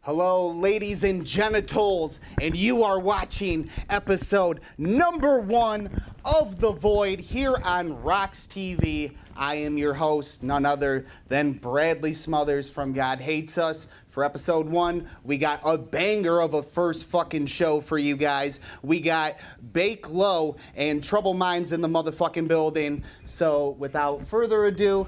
Hello, ladies and genitals, and you are watching episode number 1 of The Void here on ROX-TV. I am your host, none other than Bradley Smothers from God Hates Us. For episode 1, we got a banger of a first fucking show for you guys. We got Bake Low and Trouble Minds in the motherfucking building. So without further ado,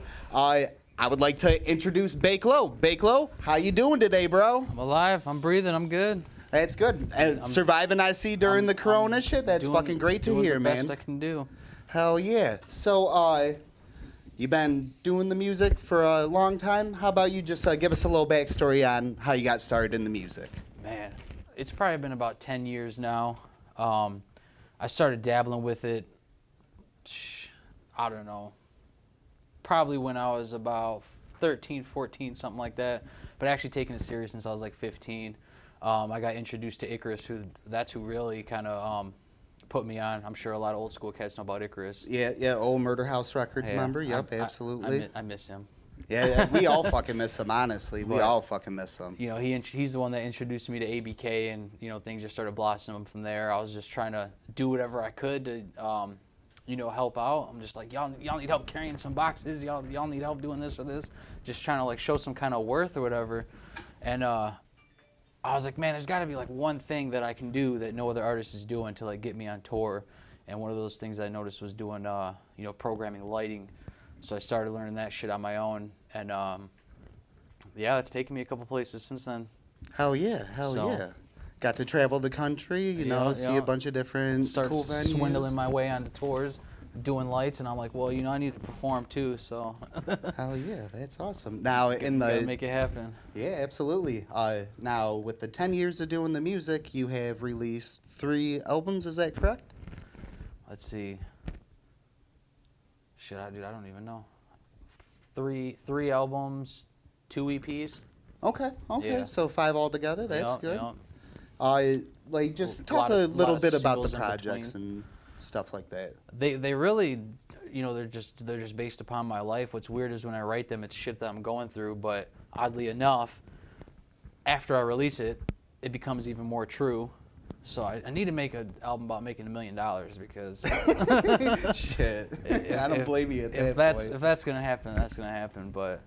I would like to introduce Bake Low. Bake Low, how you doing today, bro? I'm alive. I'm breathing. I'm good. That's good. And surviving, I see, during the corona shit. That's fucking great to hear, man. Best I can do. Hell yeah. So, you been doing the music for a long time? How about you just give us a little backstory on how you got started in the music? Man, it's probably been about 10 years now. I started dabbling with it, I don't know, probably when I was about 13, 14, something like that. But actually taking it serious since I was like 15. I got introduced to Icarus, that's who really kind of put me on. I'm sure a lot of old school cats know about Icarus. Yeah, old Murder House Records member. Yep, absolutely. I miss him. Yeah, we all fucking miss him, honestly. We all fucking miss him. You know, he's the one that introduced me to ABK, and, you know, things just started blossoming from there. I was just trying to do whatever I could to, you know, help out. I'm just like, y'all need help carrying some boxes. Y'all need help doing this or this. Just trying to, like, show some kind of worth or whatever. And I was like, man, there's got to be, like, one thing that I can do that no other artist is doing to, like, get me on tour. And one of those things I noticed was doing, you know, programming lighting. So I started learning that shit on my own. And, yeah, it's taken me a couple places since then. Hell yeah, yeah. Got to travel the country, you know, see a bunch of different cool venues. Start swindling my way onto tours, doing lights, and I'm like, well, you know, I need to perform too, so. Hell yeah, that's awesome. Now gotta make it happen. Yeah, absolutely. Now with the 10 years of doing the music, you have released 3 albums. Is that correct? Let's see. Shit, dude, I don't even know. Three albums, 2 EPs. Okay. Yeah. So 5 altogether. That's good. Yep. Like, just talk a little bit about the projects and stuff like that. They really, you know, they're just based upon my life. What's weird is when I write them, it's shit that I'm going through. But oddly enough, after I release it, it becomes even more true. So I need to make an album about making $1 million because shit. I don't blame you. If that's gonna happen, that's gonna happen. But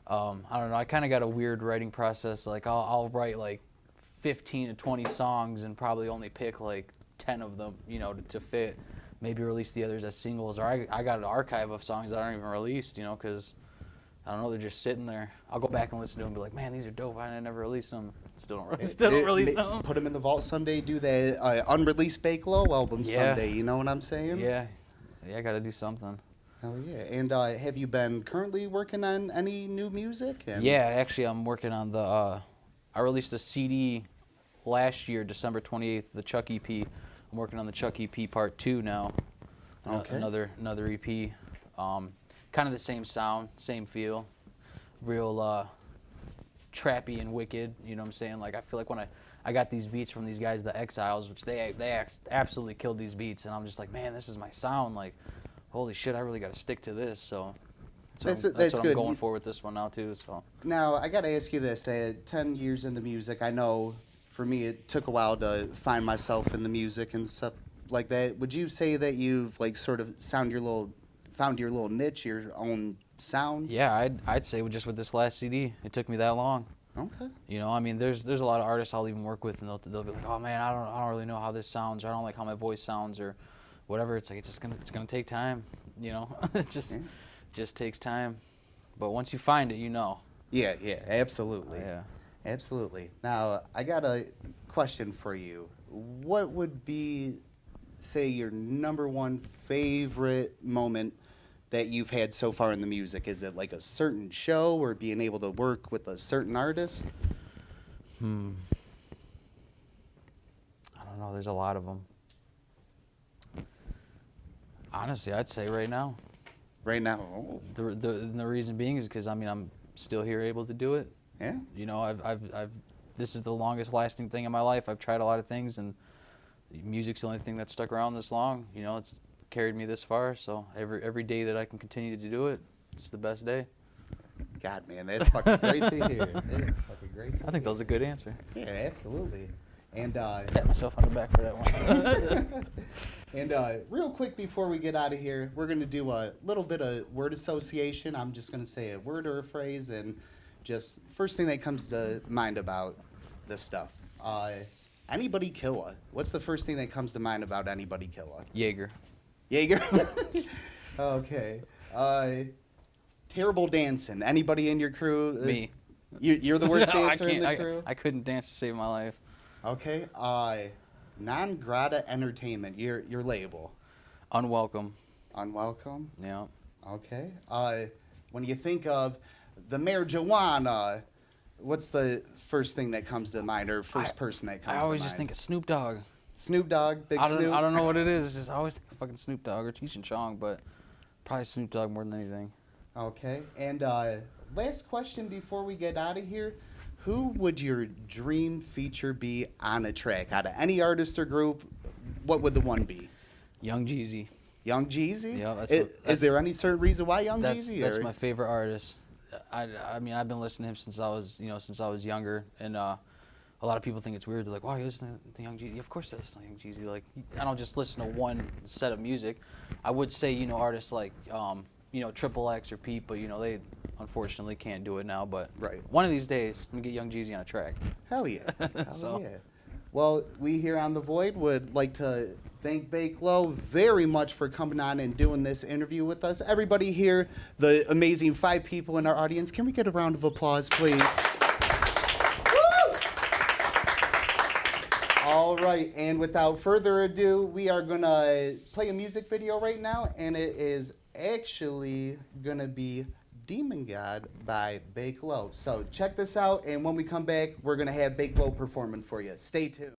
I don't know. I kind of got a weird writing process. Like I'll write like 15 to 20 songs and probably only pick like 10 of them, you know, to fit. Maybe release the others as singles, or I got an archive of songs that aren't even released, you know, because I don't know, they're just sitting there. I'll go back and listen to them and be like, man, these are dope. I never released them. Still don't release them. Put them in the vault someday. Do the unreleased Bake Low album someday. You know what I'm saying? Yeah, I got to do something. Hell yeah. And have you been currently working on any new music? Yeah, actually, I'm working on the. I released a CD last year, December 28th, the Chuck EP. I'm working on the Chuck EP Part 2 now. Okay. Another EP. Kind of the same sound, same feel, real trappy and wicked. You know what I'm saying? Like I feel like when I got these beats from these guys, the Exiles, which they absolutely killed these beats, and I'm just like, man, this is my sound. Like, holy shit, I really got to stick to this. So that's what I'm going for with this one now too. So now I got to ask you this: 10 years in the music, I know for me it took a while to find myself in the music and stuff like that. Would you say that you've like sort of found your little niche, your own sound? Yeah, I'd say just with this last CD, it took me that long. Okay. You know, I mean, there's a lot of artists I'll even work with, and they'll be like, oh man, I don't really know how this sounds, or I don't like how my voice sounds, or whatever. It's like it's gonna take time. You know, it just takes time. But once you find it, you know. Yeah, absolutely. Yeah. Absolutely. Now I got a question for you. What would be, say, your number 1 favorite moment that you've had so far in the music? Is it like a certain show or being able to work with a certain artist? I don't know. There's a lot of them. Honestly, I'd say right now. Right now? Oh. The reason being is because, I mean, I'm still here able to do it. Yeah. You know, this is the longest lasting thing in my life. I've tried a lot of things, and music's the only thing that's stuck around this long. You know, it's carried me this far, so every day that I can continue to do it, it's the best day. God, man, that's fucking great to hear. That's fucking great. I think that was a good answer. Yeah, absolutely. And Pat myself on the back for that one. and real quick before we get out of here, we're gonna do a little bit of word association. I'm just gonna say a word or a phrase, and just first thing that comes to mind about this stuff. Anybody killa? What's the first thing that comes to mind about anybody killa? Jaeger. Jaeger. Okay. Terrible dancing. Anybody in your crew? Me. You're the worst No, dancer in the crew? I couldn't dance to save my life. Okay. Non-grata entertainment. Your label. Unwelcome. Unwelcome. Yeah. Okay. When you think of the marijuana, what's the first thing that comes to mind, or first person that comes to mind? I always just think of Snoop Dogg. Snoop Dogg, Big Snoop. I don't know what it is. It's just I always think of fucking Snoop Dogg or Cheech and Chong, but probably Snoop Dogg more than anything. Okay. And last question before we get out of here. Who would your dream feature be on a track? Out of any artist or group, what would the one be? Young Jeezy. Young Jeezy? Yeah, is there any certain reason why Young Jeezy? That's my favorite artist. I mean, I've been listening to him since I was younger, and a lot of people think it's weird. They're like, "Wow, you listen to Young Jeezy?" Of course, I listen to Young Jeezy. Like, I don't just listen to one set of music. I would say, artists like, Triple X or Pete, but they unfortunately can't do it now. But right. One of these days, I'm gonna get Young Jeezy on a track. Hell yeah! Hell yeah! Well, we here on The Void would like to thank Bake Low very much for coming on and doing this interview with us. Everybody here, the amazing 5 people in our audience, can we get a round of applause, please? All right, and without further ado, we are going to play a music video right now, and it is actually going to be Demon God by Bake Low. So check this out, and when we come back, we're going to have Bake Low performing for you. Stay tuned.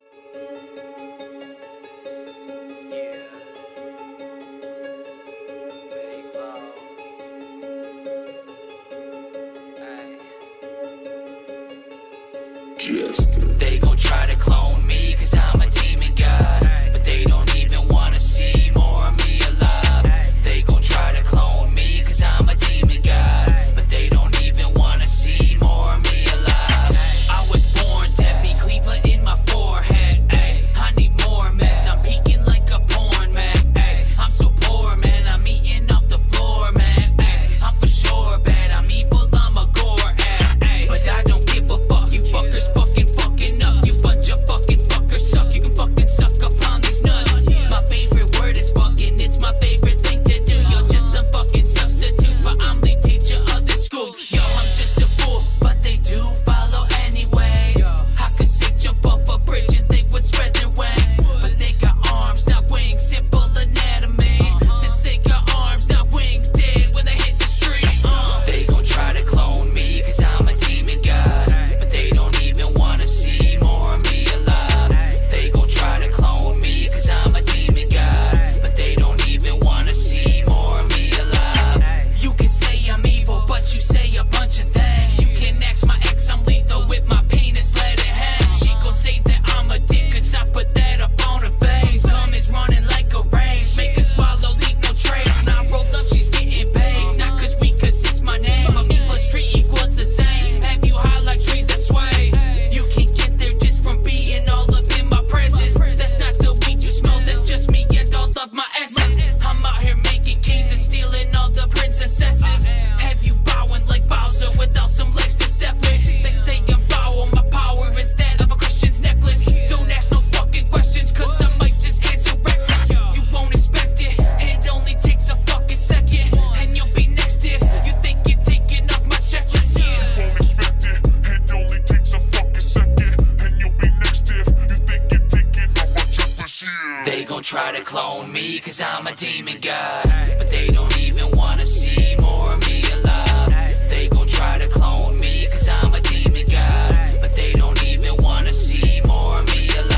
They gon' try to clone me, cause I'm a demon god, but they don't even wanna see more of me alive. They gon' try to clone me, cause I'm a demon god, but they don't even wanna see more of me alive. I was born dead, be cleaver in my forehead, ay. I need more meds, I'm peeking like a porn man, ay. I'm so poor, man, I'm eating off the floor, man, ay. I'm for sure bad, I'm evil, I'm a gore, ay. But I don't give a fuck, you fuckers fucking up. You bunch of fucking fuckers suck. You can fucking suck upon these nuts. My favorite word is fucking. It's my favorite thing to do. You're just some fucking substitutes, but I'm the teacher of the school. Yo, I'm just a fool, but they do follow anyways. I could say jump off a bridge and they would spread their wings, but they got arms, not wings. Simple anatomy. Since they got arms, not wings, dead when they hit the street. They gon' try to clone me, cause I'm a demon god, but they don't even wanna see more of me alive. They gon' try to clone me, cause I'm a demon god, but they don't even wanna see more of me alive. You can say I'm evil, but you say a bunch of things. You can ask my ex, I'm lethal with my penis, let it hang. She gon' say that I'm a dick, cause I put that up on her face. Cum is running like a race, make her swallow, leave no trace. When I roll up, she's getting paid, not cause it's my name, but me plus 3 equals the same. Have you high like trees that sway? You can get there just from being all up in my presence. That's not the weed you smell, that's just me and all of my essence. I'm out here making kings and stealing all the princesses. Have you bowing like Bowser without some legs to step with? They say I'm foul, my power is that of a Christian's necklace. Don't ask no fucking questions, cause I might just answer reckless. You won't expect it, it only takes a fucking second, and you'll be next if you think you're taking off my checklist. Yeah. Won't expect it, it only takes a fucking second, and you'll be next if you think you're taking off my checklist, yeah. They gon' try to clone me, cause I'm a demon god, but they don't even wanna see more of me alive. They gon' try to clone me, cause I'm a demon god, but they don't even wanna see more of me alive.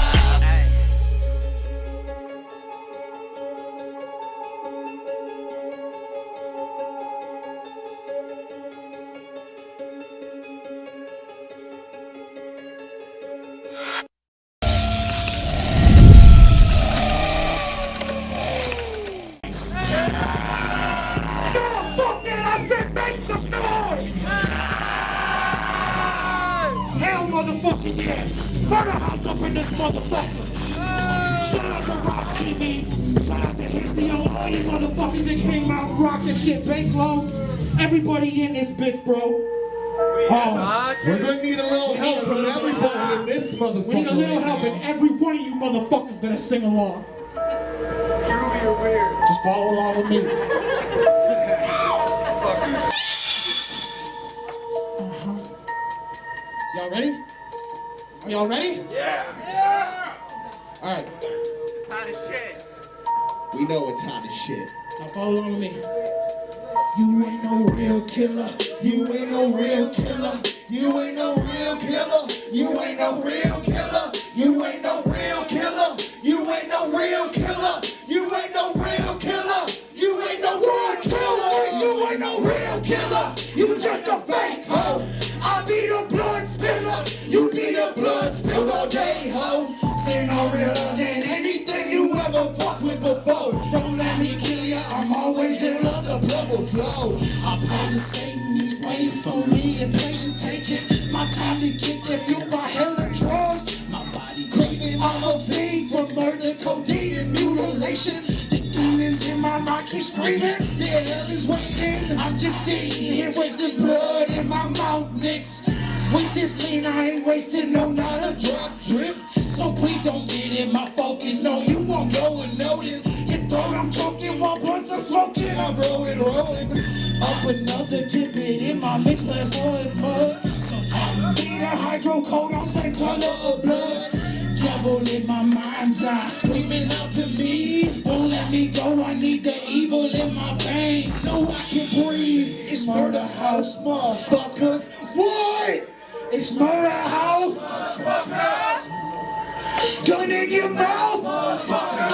Fucking I said motherfucking yeah. Murder house up in this motherfucker. Shout out to ROX-TV. Shout out to History, all you motherfuckers that came out and rocked this shit. Banklow. Everybody in this bitch, bro. We're gonna need a little help from everybody in this motherfucker. We need a little help, and every one of you motherfuckers better sing along. Just follow along with me. Y'all ready? Are y'all ready? Yeah. All right. It's hot as shit. We know it's hot as shit. Now follow along with me. You ain't no real killer. You ain't no real killer. You ain't no real killer. You ain't no real killer. You ain't no real killer. You ain't no real killer. You ain't no real killer. You ain't no real killer. You ain't no real killer. You just a fake hoe. I be the blood spiller. You be the blood spilled all day, ho. Say no realer than anything you ever fucked with before. Don't let me kill ya. I'm always in love. The blood will flow. I pray to Satan. He's waiting for me. Impatient taking my time to get there. Fueled by hell and drugs. My body craving. I'm a fiend for murder, codeine, and mutilation. The demons in my mind keep screaming. Yeah, hell is waiting. I'm just sitting here wasting blood in my mouth mixed with this lean. I ain't wasting no, not a drop drip. So please don't get in my focus. No, you won't go and notice. Your throat, I'm choking while blunts are smoking. I'm rolling. Up another tippet in my mix glass oil mud. So I need a hydrocodone, same color of blood. Devil in my mind's eye, screaming out to me. Won't let me go, I need the evil in my veins so I can breathe. It's murder house, motherfuckers. What? It's murder house. Gun in your mouth.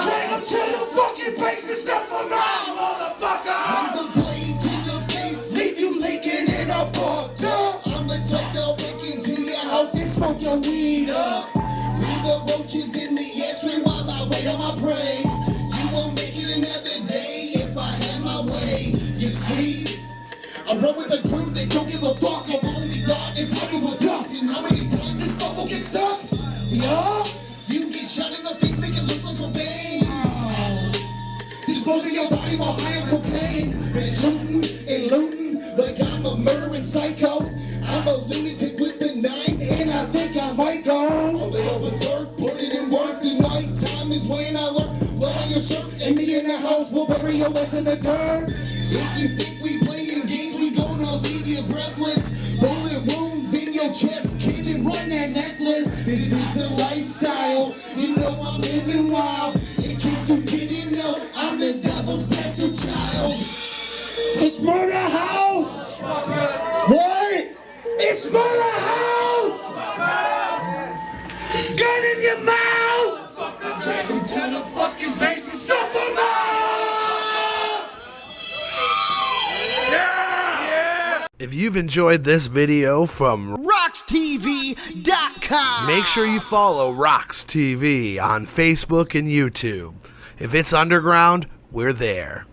Drag him to the fucking basement, stuff him out, motherfucker. He's a blade to the face, leave you leaking in a fucked up. I'm the type that'll break into your house and smoke your weed up. Leave the roaches in the ashtray while I wait on my prey. You won't make it another day if I had my way. You see, I run with a crew that don't give a fuck. I'm only thought is how to adopt. And how many times this stuff will get stuck? Yeah? You get shot in the face, make it look like a bang. Disposing your body while high on cocaine. And shooting and looting like I'm a murdering psycho. I'm a lunatic with the knife, and I think I might go a little berserk, put it in work. The night time is when I lurk. Blood on your shirt, and me in the house will bury your ass in the dirt. If you think we playing games, we gonna leave you breathless. Bullet wounds in your chest, kid, and run that necklace. This is a lifestyle, you know I'm living wild. In case you didn't know, I'm the devil's bastard child. It's murder house. What? It's murder house. Gun in your mouth. Drag him to the fucking basement, stuff him out. If you've enjoyed this video from ROX-TV.com. make sure you follow ROX-TV on Facebook and YouTube. If it's underground, we're there.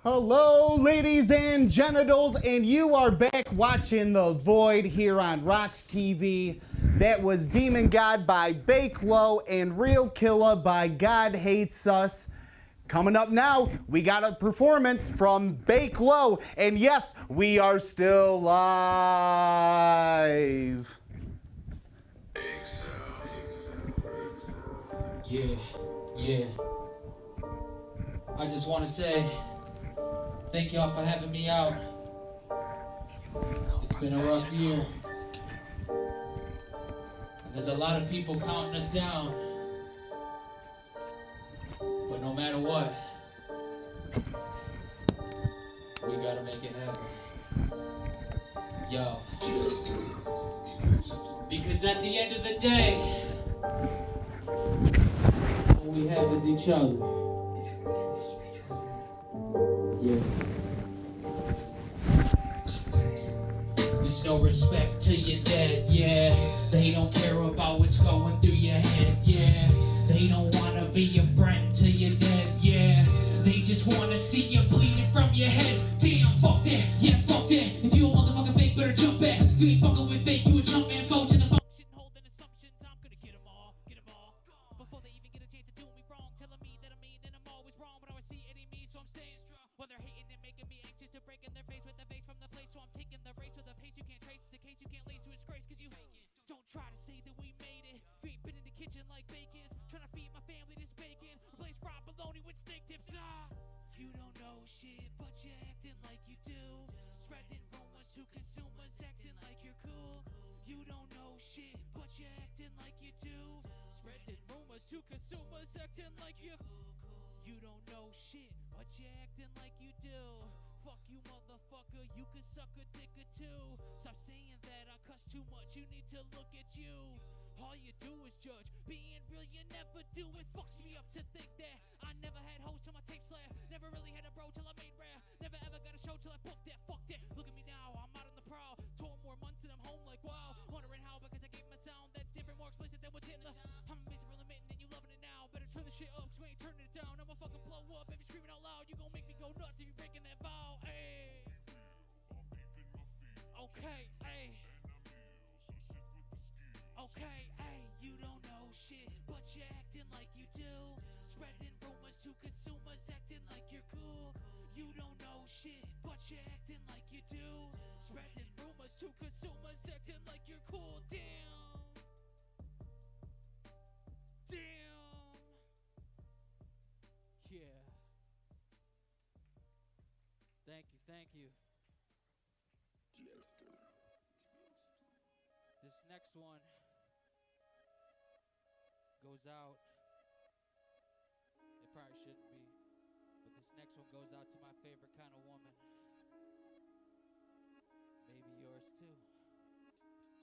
Hello, ladies and genitals, and you are back watching The Void here on ROX-TV. That was Demon God by Banklow and Real Killer by God Hates Us. Coming up now, we got a performance from Banklow, and yes, we are still live. Yeah. I just want to say thank y'all for having me out. It's been a rough year. There's a lot of people counting us down. But no matter what, we gotta make it happen. Yo. Because at the end of the day, all we have is each other. Yeah. There's no respect till you're dead, yeah. They don't care about what's going through your head, yeah. They don't wanna be your friend till you're dead, yeah. back in their face with the bass from the place. So I'm taking the race with a pace you can't trace. It's the case you can't lace to its grace, cause you don't try to say that we made it. Feet been in the kitchen like bacon's, trying to feed my family this bacon. Replace fried bologna with steak tips. You don't know shit, but you're acting like you do. Spreading rumors to consumers, acting like you're cool. You don't know shit, but you're acting like you do. Spreading rumors to consumers, acting like you. You don't know shit, but you're acting like you do. Fuck you, motherfucker, you can suck a dick or two. Stop saying that I cuss too much, you need to look at you. All you do is judge, being real you never do. It fucks me up to think that I never had hoes till my tape slap. Never really had a bro till I made rap. Never ever got a show till I booked that, fuck that. Look at me now, I'm out on the prowl. 2 more months and I'm home like wow. Wondering how, because I gave him a sound that's different, more explicit than what's hitting the. I'm amazing for limiting and you loving it now. Better turn the shit up, cause we ain't turning it down. I'ma fucking blow up, baby screaming out loud. You gon' make me go nuts if you breaking that vow, ayy. Okay, ayy. Okay, ayy, you don't know shit, but you're acting like you do. Spreading rumors to consumers, acting like you're cool. You don't know shit, but you're acting like you do. Spreading rumors to consumers, acting like you're cool. Damn. Damn. Yeah. Thank you, thank you. This next one goes out. It probably shouldn't be, but this next one goes out to my favorite kind of woman. Maybe yours too.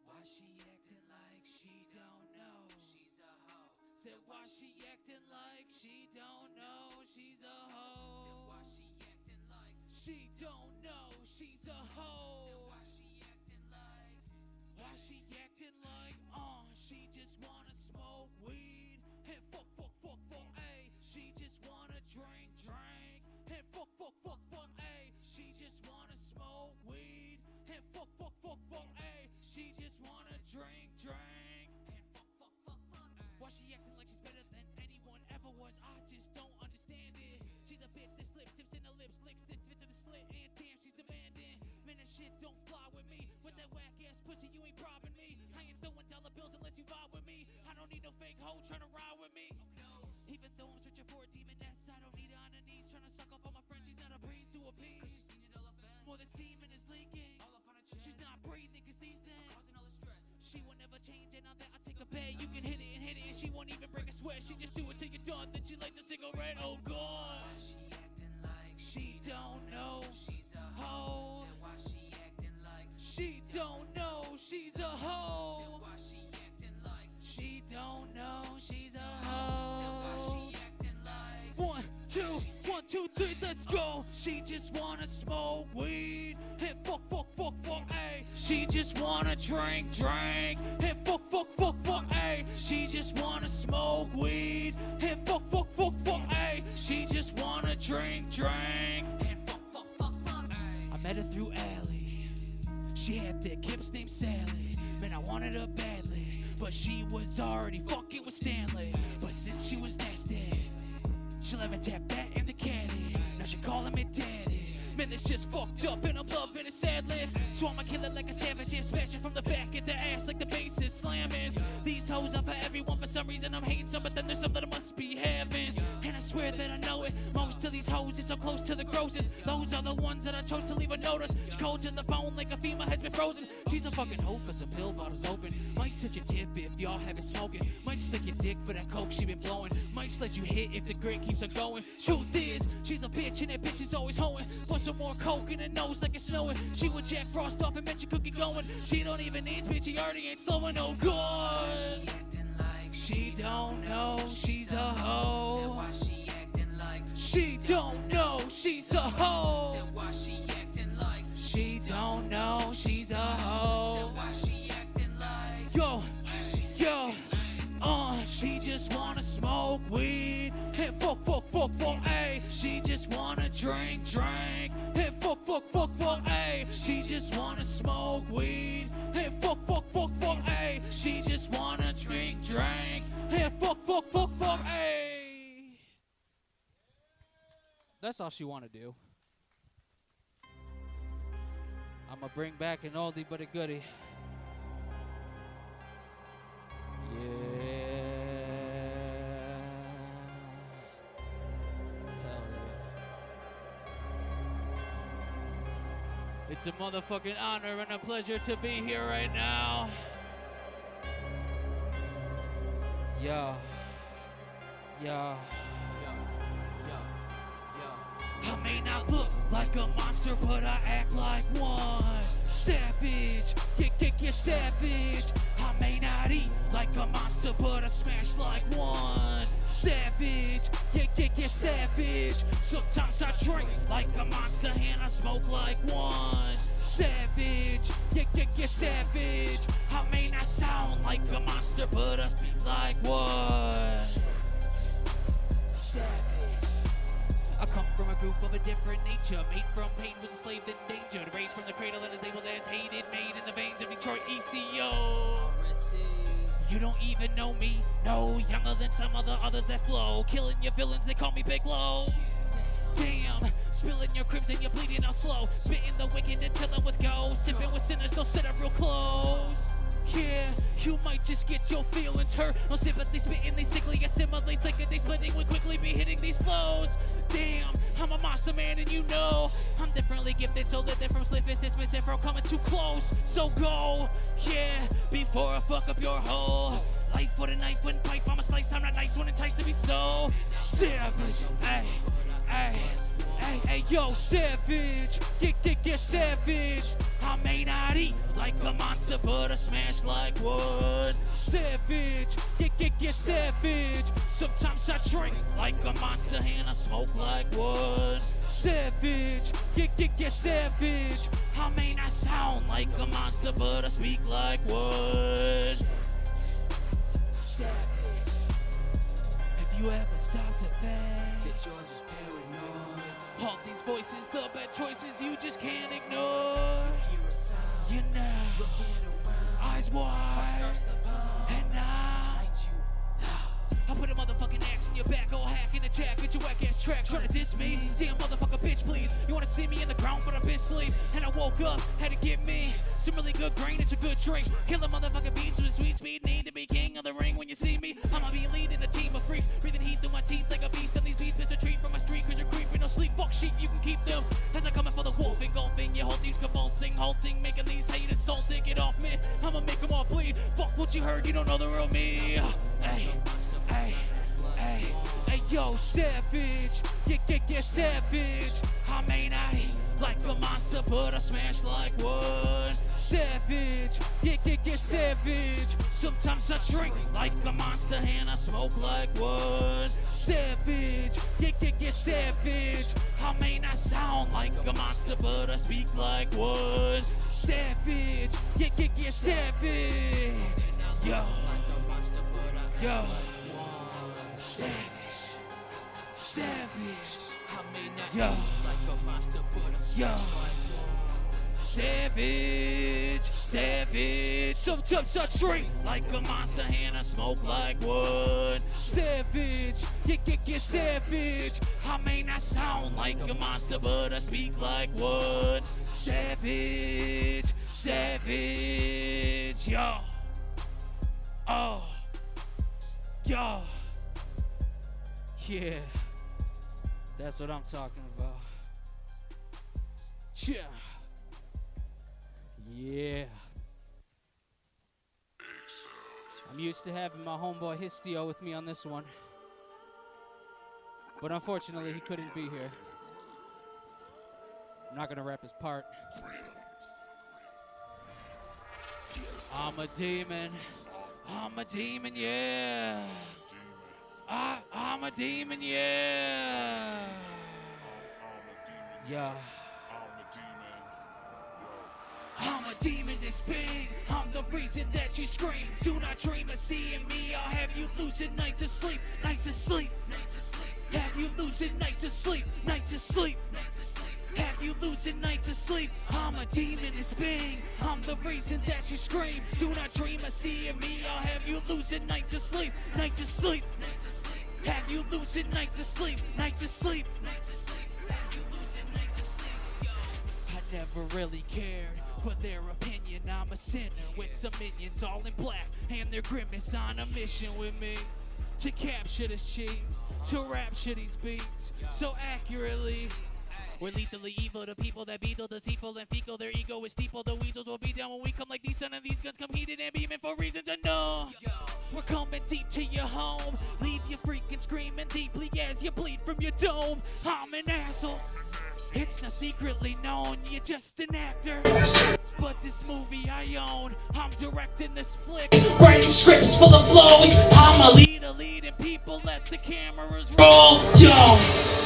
Why she acting like she don't know she's a hoe? Said why she acting like she don't know she's a hoe? Said why she acting like she don't know she's a hoe? Said why she acting like? Why she acting like, she just wanna smoke weed and fuck, ayy. She just wanna drink, and fuck, ayy. She just wanna smoke weed and fuck, ayy. She just wanna drink, and fuck, ayy. Why she acting like she's better than anyone ever was? I just don't understand it. She's a bitch that slips, tips in the lips, licks, fits in the slit, and damn, she's demanding. Man, that shit don't fly with me. With that whack ass pussy, you ain't robbing me. I ain't throwing dollar bills unless you vibe with me. I don't need no fake hoe trying to ride with me. Even though I'm searching for a demon S, I don't need her on her knees trying to suck off all my friends. She's not a breeze to appease. Cause she's seen it all up fast. More than semen is leaking. All up on her chest. She's not breathing cause these things causing all the stress. She will never change, and now that I take a bed, you can hit it, and she won't even break a sweat. She just do it till you're done, then she lights a cigarette. Oh God. Why she acting like she don't know she's a hoe? Said why she acting like she don't know she's a hoe? Said why she acting like she don't know she's a hoe? Said why she acting like 1, 2, 1, 2, 3, let's go. She just wanna smoke weed and fuck, ayy. She just wanna drink, and fuck, ayy. She just wanna smoke weed and fuck, ayy. She just wanna drink, and fuck, ayy. I met her through Alley. She had thick hips named Sally. Man, I wanted her badly, but she was already fucking with Stanley. But since she was nasty, she let me tap that in the caddy. Now she calling me daddy. Man, this just fucked up and I'm loving a sad live. So I'ma kill it like a savage and smashing from the back at the ass like the bass is slamming. These hoes are for everyone, for some reason I'm hating some, but then there's some that I must be having. And I swear that I know it, most of these hoes is so close to the grossest. Those are the ones that I chose to leave a notice. She cold to the phone like a female has been frozen. She's a fucking hoe for some pill bottles open. Might touch your tip if y'all have been smoking. Might stick your dick for that coke she been blowing. Might just let you hit if the grit keeps on going. Truth is, she's a bitch and that bitch is always hoeing. Plus some more coke in her nose like it's snowing. She would Jack Frost off and bet you could get going. She don't even need bitch, she already ain't slowing. Oh God. She acting like she don't know she's a hoe. Said why she acting like she don't know she's a hoe. Said why she acting like she don't know she's a hoe. Said why she acting like yo. She just wanna smoke weed and fuck, ayy. She just wanna drink, and fuck, ayy. She just wanna smoke weed and fuck, ayy. She just wanna drink, and fuck, ayy. That's all she wanna do. I'ma bring back an oldie but a goodie. Yeah. Hell yeah. It's a motherfucking honor and a pleasure to be here right now. Yeah. Yeah. I may not look like a monster, but I act like one. Savage, get savage. I may not eat like a monster, but I smash like one. Savage, get savage. Sometimes I drink like a monster and I smoke like one. Savage, get savage. I may not sound like a monster, but I speak like one. Savage. I come from a group of a different nature. Made from pain, was enslaved in danger. Raised from the cradle and is labeled as hated. Made in the veins of Detroit ECO. You don't even know me. No, younger than some of the others that flow. Killing your villains, they call me Big Low. Damn, spilling your crimson, you're bleeding out slow. Spitting the wicked and chilling with ghosts. Sipping with sinners, don't sit up real close. Yeah, you might just get your feelings hurt. No sympathy spitting, they sickly assimilate. Slicker, they splitting, would quickly be hitting these flows. Damn, I'm a monster man and you know I'm differently gifted, so that they're from slippers, dismissing from coming too close. So go, yeah, before I fuck up your whole life with a knife and pipe. I'm a slice, I'm not nice when enticed to be so savage. Hey, yo, savage, get savage. I may not eat like a monster, but I smash like one. Savage, get savage. Sometimes I drink like a monster and I smoke like one. Savage, get savage. I may not sound like a monster, but I speak like one. Savage. Have you ever stopped to think that you're just paranoid? All these voices, the bad choices you just can't ignore. You hear a sound, you know, looking around, eyes wide, heart starts to pump, and now you. I put a motherfucking axe in your back, go hack in the jack, get your whack ass track, try to diss me. Damn motherfucker, bitch, please. You wanna see me in the ground, but I've been asleep. And I woke up, had to get me some really good grain, it's a good drink. Kill a motherfucking beast with sweet speed, need to be king of the ring when you see me. I'ma be leading a team of freaks, breathing heat through my teeth like a beast. And these beasts miss a treat from my street, cause you're creeping, no sleep. Fuck sheep, you can keep them. As I'm coming for the wolf, engulfing your whole team's convulsing, halting, making these haters salting. Get off me, I'ma make them all bleed. Fuck what you heard, you don't know the real me. Hey, yo, savage, get savage. I may not eat like a monster, but I smash like one. Savage, get savage. Sometimes I drink like a monster and I smoke like one. Savage, get savage. I may not sound like a monster, but I speak like one. Savage, get savage. Yo. Savage, savage. I may not be like a monster, but I smash like one. Savage, savage. Sometimes I drink like a monster and I smoke like one. Savage, get savage. I may not sound like a monster, but I speak like one. Savage, savage. Yo, oh, yo. Yeah, that's what I'm talking about. Yeah. I'm used to having my homeboy Histio with me on this one, but unfortunately he couldn't be here. I'm not gonna rap his part. I'm a demon. I'm a demon, yeah. I'm a demon, yeah. Yeah. I'm a demon this big. I'm the reason that you scream. Do not dream of seeing me. I'll have you losing nights of sleep. Nights of sleep. Have you losing nights of sleep. Nights of sleep. Have you losing nights of sleep? I'm a demon this big. I'm the reason that you scream. Do not dream of seeing me. I'll have you losing nights of sleep. Nights of sleep. Have you losing nights of sleep? Nights of sleep. Have you losing nights of sleep? I never really cared for their opinion. I'm a sinner with some minions all in black, and their grimace on a mission with me to capture this cheese, to rapture these beats so accurately. We're lethally evil to people that beetle, deceitful and fecal. Their ego is steeple. The weasels will be down when we come like these. Son of these guns come heated and beaming for reasons unknown. We're coming deep to your home, leave you freaking screaming deeply as you bleed from your dome. I'm an asshole. It's not secretly known, you're just an actor. But this movie I own, I'm directing this flick, writing scripts full of flows. I'm a leader leading people, let the cameras roll. Yo,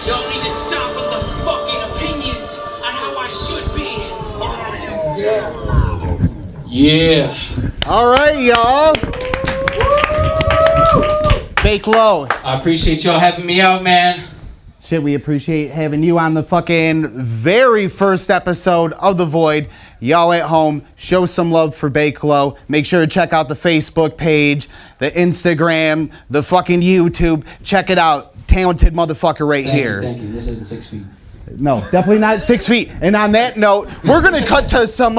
y'all need to stop with the fucking opinions on how I should be or how you. Yeah. All right, y'all. Bake Low. I appreciate y'all having me out, man. Shit, we appreciate having you on the fucking very first episode of The Void. Y'all at home, show some love for Bake Low. Make sure to check out the Facebook page, the Instagram, the fucking YouTube. Check it out. Talented motherfucker right here. Thank you. This isn't 6 feet. No, definitely not 6 feet. And on that note, we're going to cut to some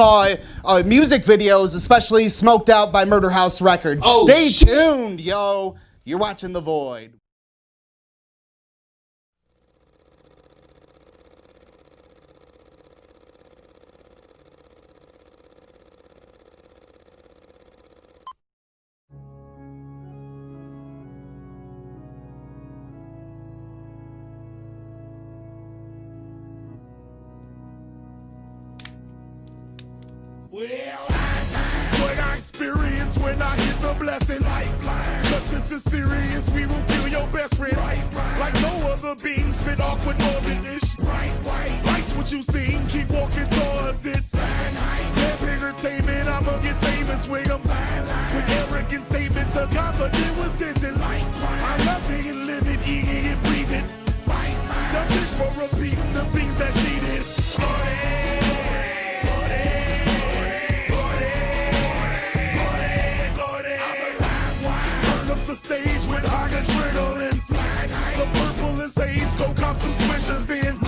music videos, especially Smoked Out by Murder House Records. Oh, Stay tuned, yo. You're watching The Void. Well, what I experience when I hit the blessing lifeline. Cause this is serious, we will kill your best friend. Like no other being, spit awkward morbid-ish. Life's what you seen, keep walking towards it. That entertainment, I'ma get famous with them. With arrogant statements, a confident with sentence. I love it and live it, eat it and breathe it. The bitch for repeating the things that she did. The stage with high adrenaline. The purple is haze, go cop some swishers then.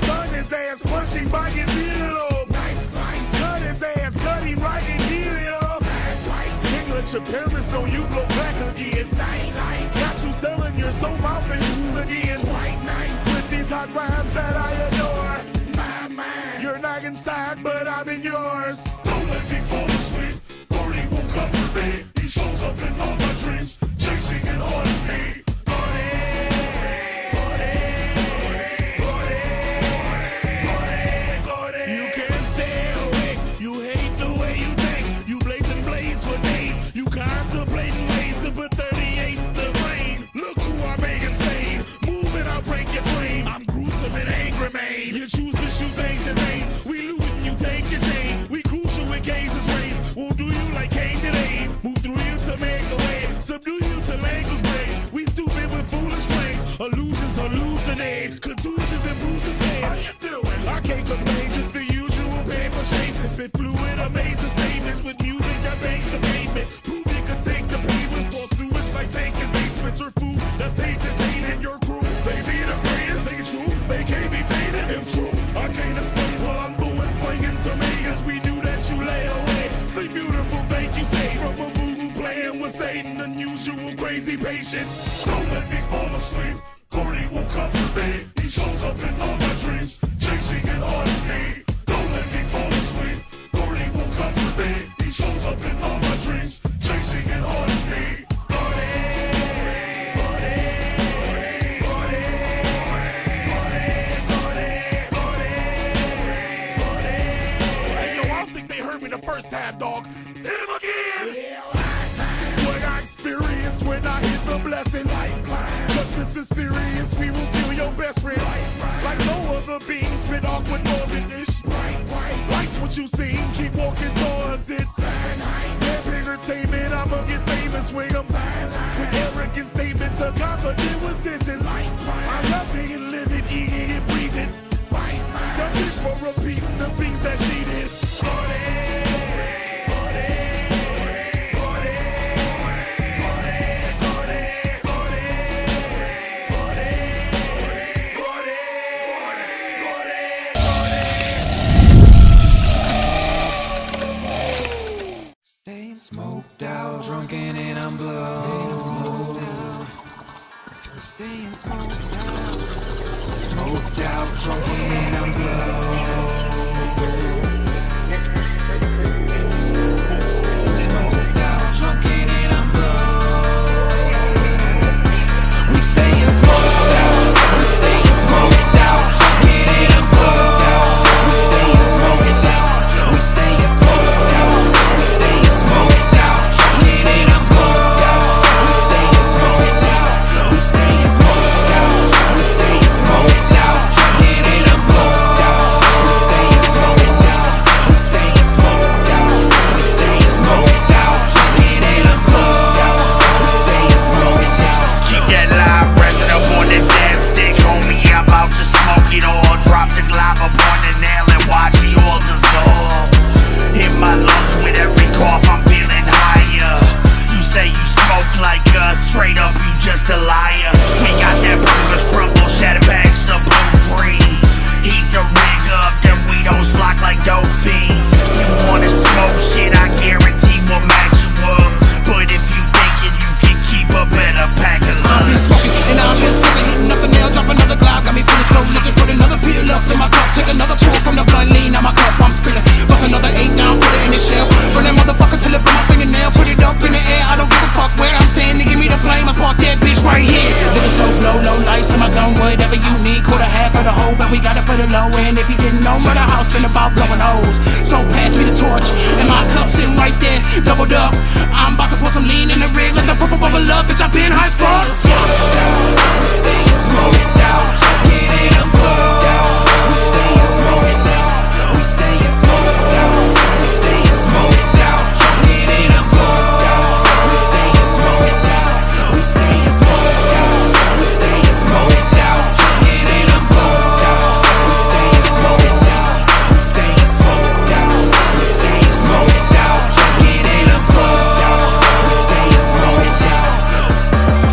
Sun his ass punching by his earlobe. Cut his ass, cut him right in here. Can't let your parents know you blow back again. Got you selling your soul mouth and again. With these hot rhymes that I adore. You're not inside, but I'm in yours. Don't let me fall asleep. Gordy won't comfort me. He shows up in all my dreams, chasing and haunting me. You can't stay awake. You hate the way you think. You blazing blades for days. You contemplating ways to put 38s to brain. Look who I make insane. Moving, I'll break your flame. I'm gruesome and angry, man. You choose to shoot things in veins. We looting, you take your chain. We crucial with gazes raised. Won't do you like Cain today. Move through you to make a way. Subdue you to language break. We stupid with foolish ways. Illusions hallucinate. Contusions and bruises face. How you doing? I can't complain. Just the usual paper chases. Spit fluid, amazing statements with music that bangs the pavement. Prove you could take the pavement for sewage like stinking basements or food that's tasting taint in your crew. They be the greatest, ain't true. They can't be faded if true. I can't explain while I'm booing, slinging tomatoes. We do that, you lay away. Sleep beautiful, thank you, say. From a voodoo playing with Satan, unusual, crazy patient. Don't let me fall asleep. Gordy won't comfort me. He shows up in all my dreams, chasing and haunting me. Don't let me fall asleep. Gordy won't comfort me. He shows up in all my dreams, chasing and haunting me. Hey yo, I don't think they heard me the first time, dog. Hit him again. What I experience when I hit the blessing lifeline. Cause this is serious, we will kill your best friend. Like no other being, spit awkward morbid-ish. Life's what you seen, keep walking towards it. That entertainment, I'ma get famous with them. With arrogant statements, a confident with sentence. I love it and live it, eat it and breathe it. The bitch for repeating the things that she did. staying smoked out. Smoked out, drunk and I'm blown. Smoked out, drunk and I'm blown. We staying smoked out. We staying smoked out, drunk and I'm blown. We staying smoked out. We staying smoked out. We staying smoked out, drunk and I'm blown. We staying smoked out. We staying smoked out. We staying smoked out, drunk and I'm blown. We staying smoked out. We staying smoked out. We staying smoked out, drunk and I'm blown. We staying smoked out. Keep that live resin up on the damn stick, homie. I'm about to smoke it all. Drop the glob upon the nail and watch it all dissolve. Hit my lungs with every cough, I'm feeling higher. You say you smoke like us, straight up you just a liar. We got that burgers crumble, shatter bags of blue dream. Heat the rig up, then we don't flock like dope fiends. You wanna smoke shit, I guarantee we'll match you up. But if you thinking you can keep a better pack of I've been love. smoking and I've been sipping, hitting up the nail, drop another glob, got me feeling so lifted. Put another peel up in my cup, take another pull from the blunt, lean out my cup, I'm spilling. Bust another 8 down, put it in the shell. Burn that motherfucker till it burn my fingernail. Put it up in the air, I don't give a fuck where I'm standing. Give me the flame, I spark that bitch right here. Living so slow, low life's in my zone, whatever you need. Quarter half of the whole, but we got it for the low end. If you didn't know, murder house been about blowing hoes. So pass me the torch, and my cup sitting right there, doubled up. I'm about to put some lean in the rig, let the purple bubble up, bitch, I been high as fuck. We staying smoked out, drunk and I'm blown. We staying smoked out. We staying smoked out. We staying smoked out, drunk and I'm blown. We staying smoked out. We staying smoked out. We staying smoked out, drunk and I'm blown. We staying smoked out. We staying smoked out. We staying smoked out, drunk and I'm blown. We staying smoked out.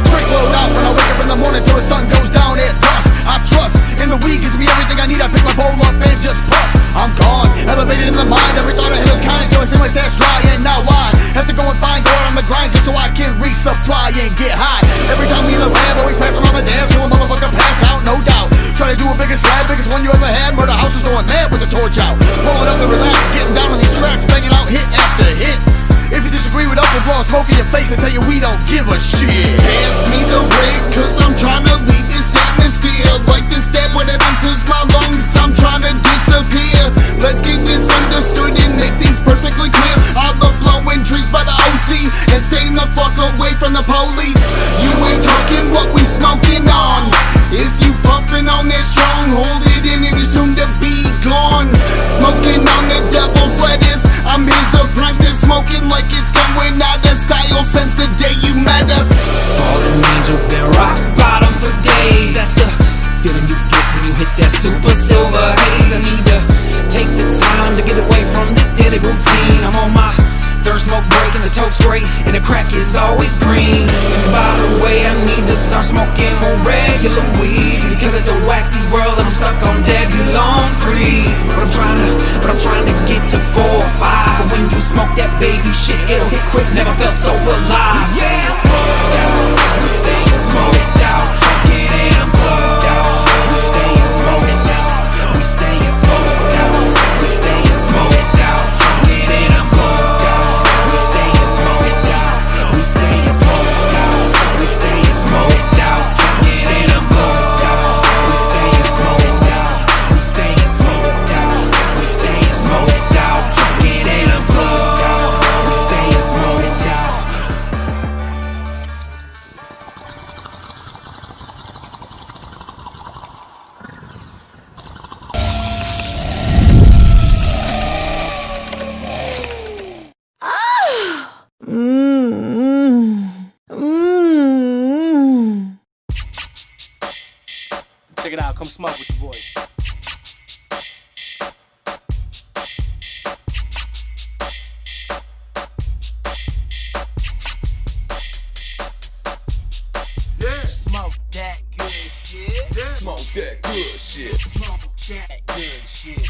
Straight load out when I wake up in the morning till the sun goes down at dusk. I trust in the weed, gives me everything I need. I pick my bowl up and just puff. I'm gone, elevated in the mind. Every thought I had was kind until I see my stash dry. And now I have to go and find gold on the grind just so I can resupply and get high. Every time we in the lab, always pass around the dance till a motherfucker pass out, no doubt. Try to do a biggest slab, biggest one you ever had. Murder house is going mad with the torch out. Pulling up to relax, getting down on these tracks, banging out hit after hit. If you disagree with us, we'll blow smoke in your face and tell you we don't give a shit. Pass me the rig, cause I'm trying to leave this atmosphere. Like this stab when it enters my lungs, I'm trying to disappear. Let's keep this understood and make things perfectly clear. All the flowing trees by the OC, and staying the fuck away from the police. You ain't talking what we smoking on. If you puffin' on that strong, hold it in and you're soon to be gone. Smoking on the devil's lettuce, I'm his apprentice. Smoking like it's going out of style since the day you met us. Fallen angel, been rock bottom for days. That's the feeling you get when you hit that super silver haze. I need to take the time to get away from this daily routine. I'm on my third smoke break and the toke's great and the crack is always green. And by the way, I need to start smoking more regular weed, because it's a waxy world and I'm stuck on Debbie Long 3. But I'm trying to get to 4 or 5. But when you smoke that baby shit, it'll hit quick, never felt so alive. We staying smoked out. We staying smoked out, drunk and I'm blowed out. We staying smoked out. We staying smoked out. We staying smoked out, drunk and I'm blowed out. We staying smoked out. We staying smoked out. We staying smoked out, drunk and I'm blowed out. We staying smoked out. We staying smoked out. We staying smoked out, drunk and I'm blowed out. We staying smoked out. Check it out, come smoke with your boy. Smoke that good shit. Smoke that good shit. Smoke that good shit.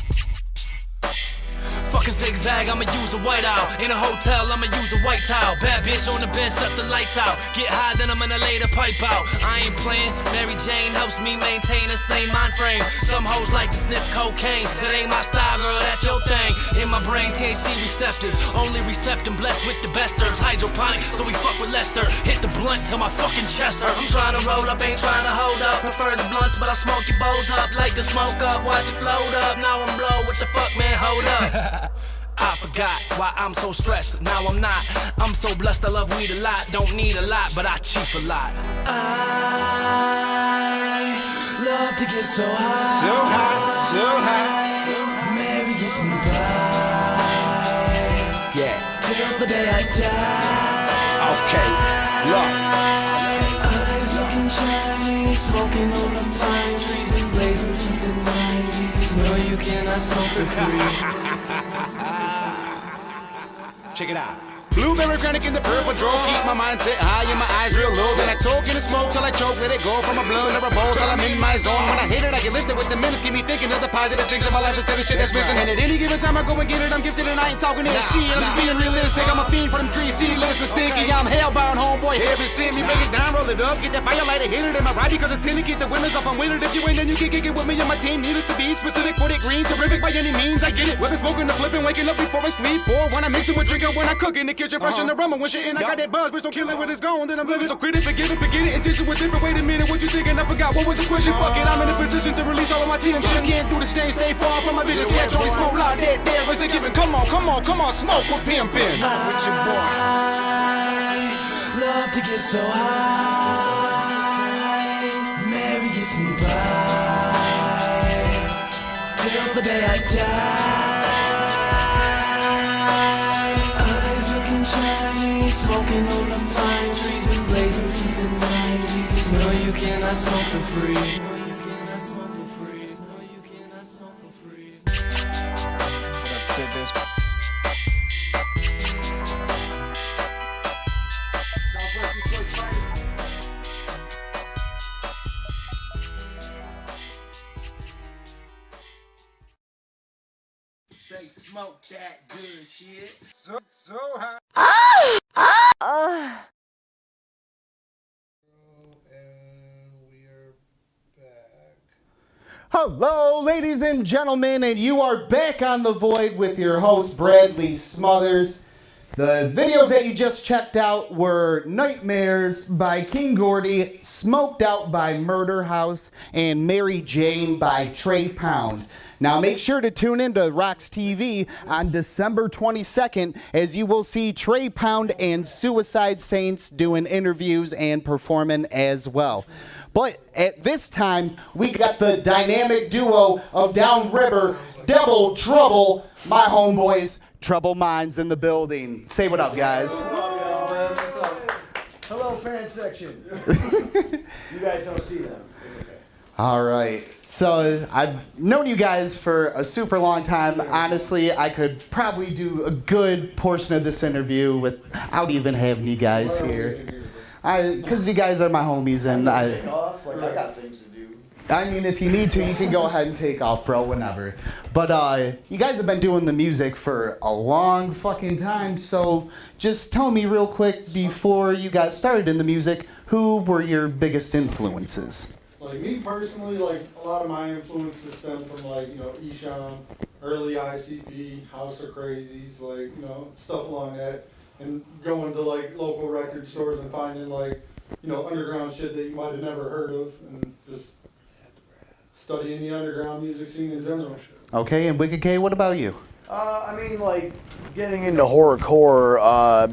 Fuck a zigzag, I'ma use a white owl. In a hotel, I'ma use a white towel. Bad bitch on the bench, shut the lights out. Get high, then I'm gonna lay the pipe out. I ain't playing, Mary Jane helps me maintain the same mind frame. Some hoes like to sniff cocaine, that ain't my style, girl, that's your thing. In my brain, THC receptors, only recepting blessed with the best herbs. Hydroponic, so we fuck with Lester. Hit the blunt till my fucking chest hurt. I'm trying to roll up, ain't trying to hold up. Prefer the blunts, but I smoke your bows up. Like to smoke up, watch it float up. Now I'm blow, what the fuck, man, hold up. I forgot why I'm so stressed, now I'm not. I'm so blessed, I love weed a lot. Don't need a lot, but I chief a lot. I love to get so high. So high, so high. Mary gets me by. Yeah. Till the day I die. Okay, look. Eyes looking shiny, smoking on the fine trees. Been blazing since the 90s. No, you cannot smoke for free. Check it out. Blueberry chronic in the purple draw. Keep my mind set high and my eyes real low. Then I talk and smoke till I choke. Let it go from my blood or a bowl till I'm in my zone. When I hit it, I get lifted with the minutes. Keep me thinking of the positive things in my life instead of shit that's missing. And at any given time I go and get it, I'm gifted and I ain't talking that shit. I'm just being realistic. I'm a fiend for them trees, seedless and sticky. I'm hellbound, homeboy. Heaven sent me. Break it down, roll it up. Get that fire lighter, hit it in my body because it's tinted. Get the winners up, I'm winning. If you ain't, then you can kick it with me and my team. Needless to be specific for the green. Terrific by any means, I get it. Whether smoking or flipping, waking up before I sleep, or when I mix it with drinking, when I cook in the kitchen, fresh in the rumble. Shit and I got that buzz, bitch, don't kill it when it's gone. Then I'm living so quit it, forget it, forget it. Intention was different, wait a minute, what you thinking? I forgot, what was the question? Fuck it, I'm in a position to release all of my TM shit. Can't do the same, stay far from my vision. Sketch, only smoke loud, dead, was it given? Come on, smoke with pimpin'. Smoke with your boy. I love to get so high. Mary gets me by. Till the day I die. Smoking on the fine trees, been blazing since the 90s. No, you cannot smoke for free. No, you cannot smoke for free. No, you cannot smoke for free. Let's get this. Say smoke that good shit. So high. Hello, ladies and gentlemen, and you are back on The Void with your host, Bradley Smothers. The videos that you just checked out were Nightmares by King Gordy, Smoked Out by Murder House, and Mary Jane by Trey Pound. Now make sure to tune into ROX-TV on December 22nd as you will see Trey Pound and Suicide Saints doing interviews and performing as well. But at this time, we got the dynamic duo of Downriver, Double Trouble, my homeboys, Trouble Mindz in the building. Say what up, guys. Hello, fan section. You guys don't see them. All right. So I've known you guys for a super long time. Honestly, I could probably do a good portion of this interview without even having you guys here. Because you guys are my homies, and I got things to do. I mean, if you need to, you can go ahead and take off, bro, whenever. But you guys have been doing the music for a long fucking time, so just tell me real quick, before you got started in the music, who were your biggest influences? Like me personally, like a lot of my influences stem from like, Esham, early ICP, House of Crazies, like, stuff along that. And going to like local record stores and finding like, underground shit that you might have never heard of, and just studying the underground music scene in general. Okay, and Wicked K, what about you? I mean, like, getting into horrorcore,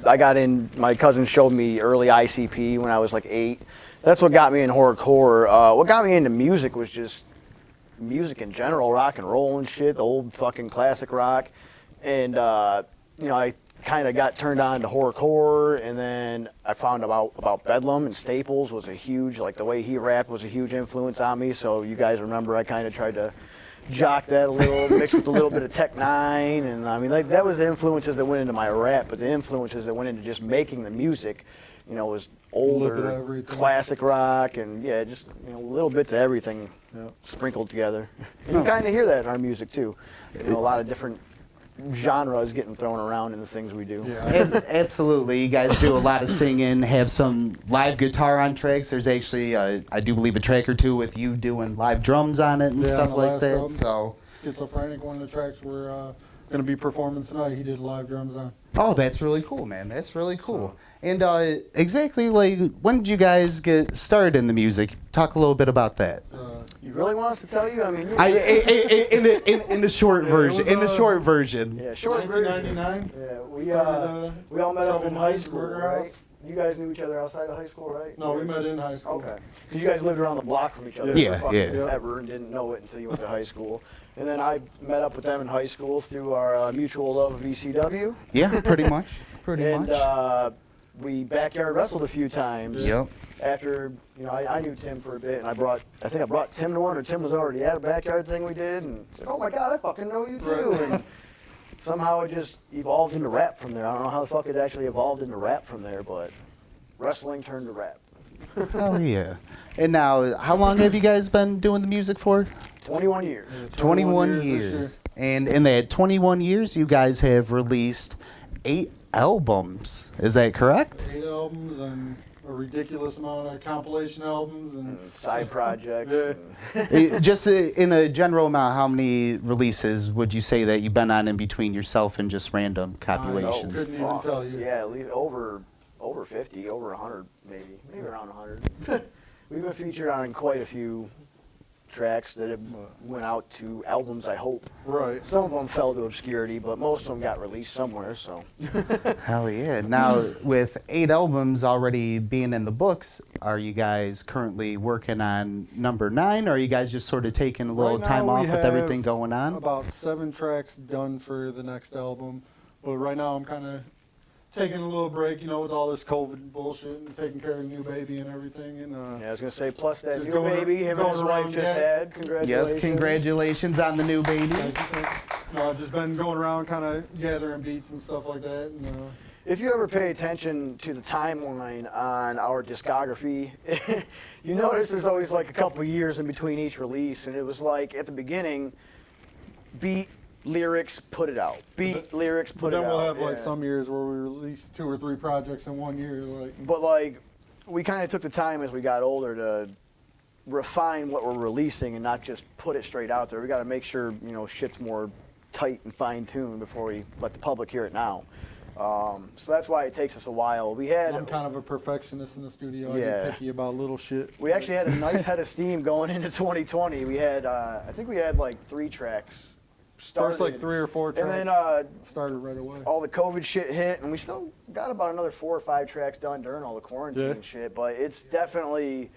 I got in, my cousin showed me early ICP when I was like 8. That's what got me in horrorcore. What got me into music was just music in general, rock and roll and shit, the old fucking classic rock. And, I kind of got turned on to horrorcore, and then I found about Bedlam, and Staples was a huge, like the way he rapped was a huge influence on me. So you guys remember I kind of tried to jock that a little, mixed with a little bit of Tech Nine, and I mean, like, that was the influences that went into my rap, but the influences that went into just making the music, was older classic rock, and yeah, just little bits of everything sprinkled together. And you kind of hear that in our music too. A lot of different genres getting thrown around in the things we do. Absolutely. You guys do a lot of singing, have some live guitar on tracks. There's actually, I do believe, a track or two with you doing live drums on it and stuff like that. Album, So, Schizophrenic, one of the tracks we're going to be performing tonight, he did live drums on. oh, that's really cool, man. That's really cool. And exactly, like, when did you guys get started in the music? Talk a little bit about that. You really want us to tell you? I mean, In the short version. In the short version. Yeah, short version. 1999. Yeah, we all met up in high school, Murder right? House. You guys knew each other outside of high school, right? No, we met in high school. Okay. Because you guys lived around the block from each other Yeah, for fucking yeah. ever and didn't know it until you went to high school. And then I met up with them in high school through our mutual love of ECW. Yeah, pretty much. Pretty and much. We backyard wrestled a few times. Yep. After, you know, I knew Tim for a bit, and I think I brought Tim to one, or Tim was already at a backyard thing we did, and I said, oh my God, I fucking know you too. And somehow it just evolved into rap from there. I don't know how the fuck it actually evolved into rap from there, but wrestling turned to rap. Hell yeah. And now, how long have you guys been doing the music for? 21 years. 21 years. And in that 21 years, you guys have released 8 albums. Is that correct? 8 albums and a ridiculous amount of compilation albums and side projects. Just in a general amount, how many releases would you say that you've been on in between yourself and just random compilations? couldn't even tell you. Yeah, at least over 50, over 100 maybe around 100. We've been featured on quite a few tracks that have went out to albums, I hope. Right. Some of them fell to obscurity, but most of them got released somewhere, so. Hell yeah. Now, with 8 albums already being in the books, are you guys currently working on number 9, or are you guys just sort of taking a little time off with everything going on? About 7 tracks done for the next album, but right now I'm kind of taking a little break, you know, with all this COVID bullshit and taking care of the new baby and everything. And yeah, I was gonna say, plus that just new baby him and his wife just had. Congratulations. Yes, congratulations on the new baby. I've just been going around kind of gathering beats and stuff like that. And, if you ever pay attention to the timeline on our discography, you notice there's always like a couple of years in between each release, and it was like at the beginning, beat, lyrics, put it out. Beat, lyrics, put it out. Then we'll have like some years where we release 2 or 3 projects in one year. But like, we kind of took the time as we got older to refine what we're releasing and not just put it straight out there. We got to make sure, you know, shit's more tight and fine-tuned before we let the public hear it now. So that's why it takes us a while. I'm kind of a perfectionist in the studio. I get picky about little shit. We actually had a nice head of steam going into 2020. We had, I think we had like 3 tracks. First like 3 or 4 tracks. And then started right away. All the COVID shit hit, and we still got about another 4 or 5 tracks done during all the quarantine and shit. But it's definitely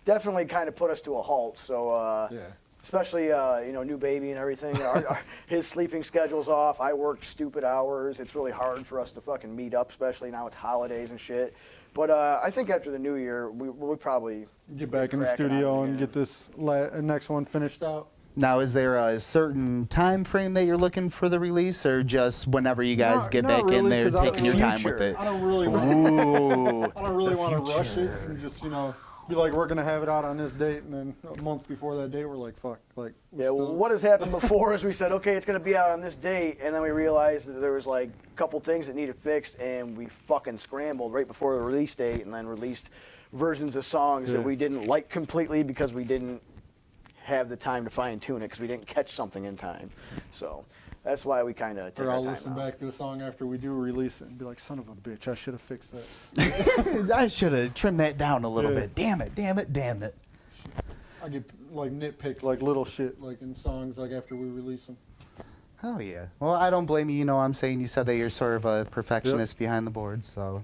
kind of put us to a halt. So especially you know, new baby and everything. His sleeping schedule's off. I work stupid hours. It's really hard for us to fucking meet up, especially now it's holidays and shit. But I think after the new year, we'll probably get back in the studio and get this next one finished out. Now, is there a certain time frame that you're looking for the release, or just whenever you guys get back in there, taking your time with it? I don't really want to rush it and just, you know, be like, we're going to have it out on this date, and then a month before that date, we're like, fuck. Like, yeah, well, what has happened before is we said, okay, it's going to be out on this date, and then we realized that there was like a couple things that needed fixed, and we fucking scrambled right before the release date, and then released versions of songs that we didn't like completely because we didn't have the time to fine tune it because we didn't catch something in time. So that's why we kind of take our time. Or I'll listen back to a song after we do release it and be like, son of a bitch, I should have fixed that. I should have trimmed that down a little bit. Damn it, damn it, damn it. I get like nitpicked like little shit like in songs like after we release them. Oh yeah. Well, I don't blame you. You know what I'm saying? You said that you're sort of a perfectionist behind the boards, so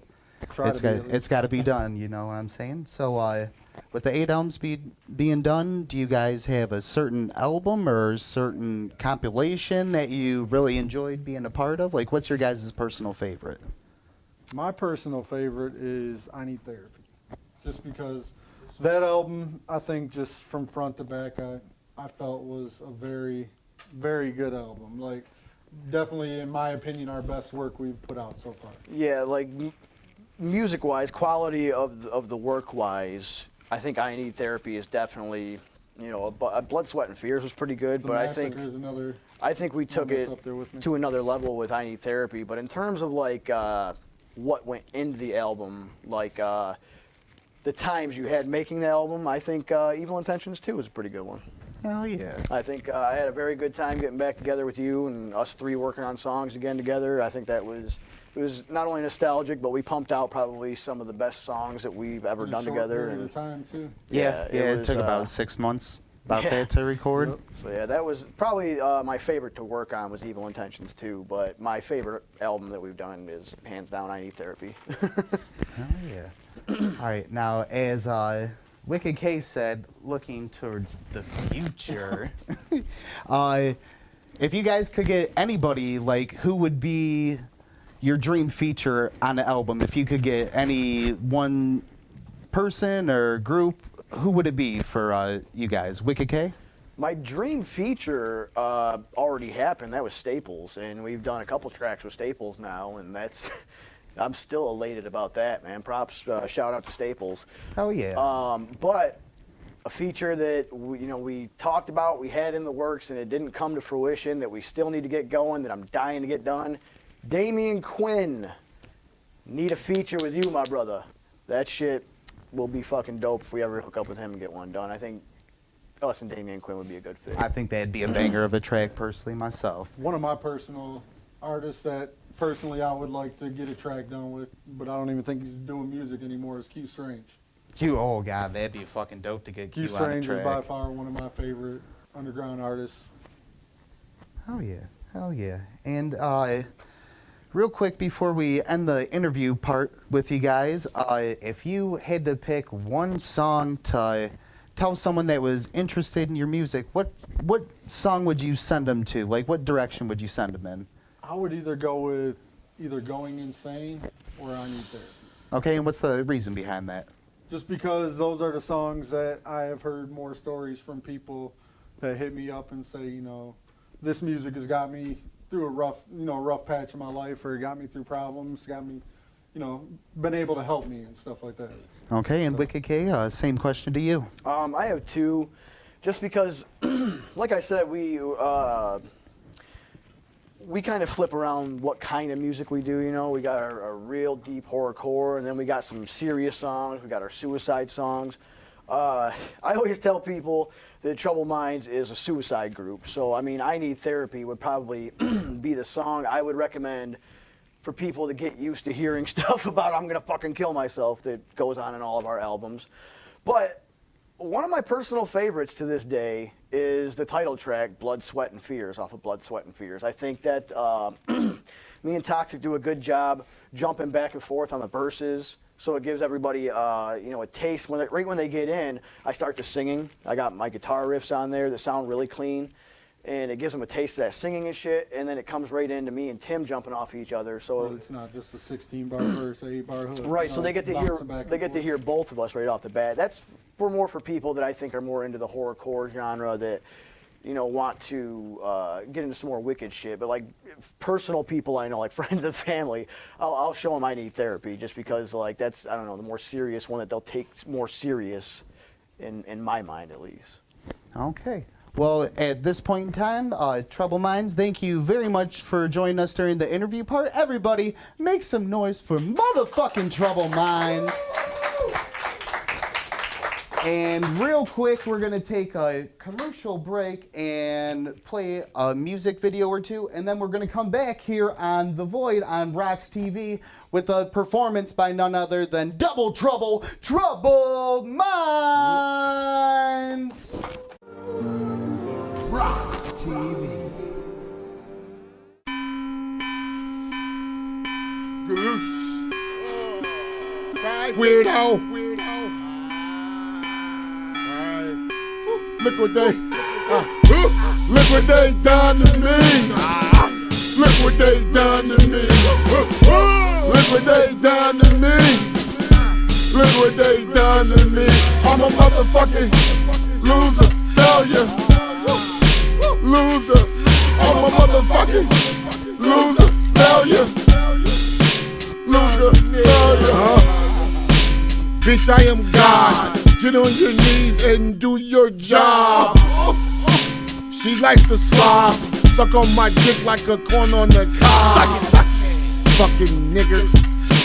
it's got to be done. You know what I'm saying? So with the 8 albums being done, do you guys have a certain album or a certain compilation that you really enjoyed being a part of? Like, what's your guys' personal favorite? My personal favorite is I Need Therapy. Just because that album, I think just from front to back, I felt was a very, very good album. Like, definitely, in my opinion, our best work we've put out so far. Yeah, like music-wise, quality of the work-wise, I think I Need Therapy is definitely Blood, Sweat, and Fears was pretty good, but I think we took it to another level with I Need Therapy. But in terms of like what went into the album, like the times you had making the album, I think Evil Intentions 2 was a pretty good one. Hell yeah. I think I had a very good time getting back together with you and us three working on songs again together. I think it was not only nostalgic, but we pumped out probably some of the best songs that we've ever done together. And time too. Yeah, it took about 6 months that to record. Yep. So yeah, that was probably my favorite to work on was Evil Intentions 2, but my favorite album that we've done is hands down I Need Therapy. Hell yeah. All right, now as Wicked K said, looking towards the future, if you guys could get anybody, like who would be your dream feature on the album? If you could get any one person or group, who would it be for you guys? Wicked K? My dream feature already happened. That was Staples, and we've done a couple tracks with Staples now, and that's I'm still elated about that, man. Props, shout out to Staples. Oh yeah. But a feature that we talked about, we had in the works, and it didn't come to fruition. That we still need to get going. That I'm dying to get done. Damian Quinn, need a feature with you, my brother. That shit will be fucking dope if we ever hook up with him and get one done. I think us and Damian Quinn would be a good fit. I think that'd be a banger of a track, personally, myself. One of my personal artists that personally I would like to get a track done with, but I don't even think he's doing music anymore, is Q Strange. Oh god, that'd be fucking dope to get Q on the track. Q Strange is by far one of my favorite underground artists. Hell yeah, hell yeah. And real quick before we end the interview part with you guys, if you had to pick one song to tell someone that was interested in your music, what song would you send them to? Like, what direction would you send them in? I would either go with Going Insane or I Need Therapy. Okay, and what's the reason behind that? Just because those are the songs that I have heard more stories from people that hit me up and say, this music has got me through a rough patch in my life, or it got me through problems, got me, been able to help me and stuff like that. Okay, and Wicked K, same question to you. I have two, just because, like I said, we kind of flip around what kind of music we do, We got our real deep horrorcore, and then we got some serious songs. We got our suicide songs. I always tell people that Troubled Minds is a suicide group. So, I Need Therapy would probably be the song I would recommend for people to get used to hearing stuff about I'm going to fucking kill myself that goes on in all of our albums. But one of my personal favorites to this day is the title track, Blood, Sweat, and Fears, off of Blood, Sweat, and Fears. I think that me and Toxic do a good job jumping back and forth on the verses, so it gives everybody a taste. Right when they get in, I start to singing. I got my guitar riffs on there that sound really clean, and it gives them a taste of that singing and shit, and then it comes right into me and Tim jumping off each other. So it's not just a 16-bar verse, 8-bar hook. Right, so they get to hear both of us right off the bat. That's more for people that I think are more into the horrorcore genre that want to get into some more wicked shit. But like personal people I know, like friends and family, I'll show them I Need Therapy, just because like that's, I don't know, the more serious one that they'll take more serious in my mind at least. Okay. Well, at this point in time, Troubled Minds, thank you very much for joining us during the interview part. Everybody, make some noise for motherfucking Troubled Minds. And real quick, we're going to take a commercial break and play a music video or two, and then we're going to come back here on The Void on ROX-TV with a performance by none other than Double Trouble, Troubled Minds! ROX-TV. Goose. Weirdo. Look what they done to me. Look what they done to me. Look what they done to me. Look what they done to me. I'm a motherfucking loser, failure, loser. I'm a motherfucking loser, failure, loser, failure. Bitch, I am God. get on your knees and do your job. She likes to slob, suck on my dick like a corn on the cob. Suck it, suck it. Fucking nigger,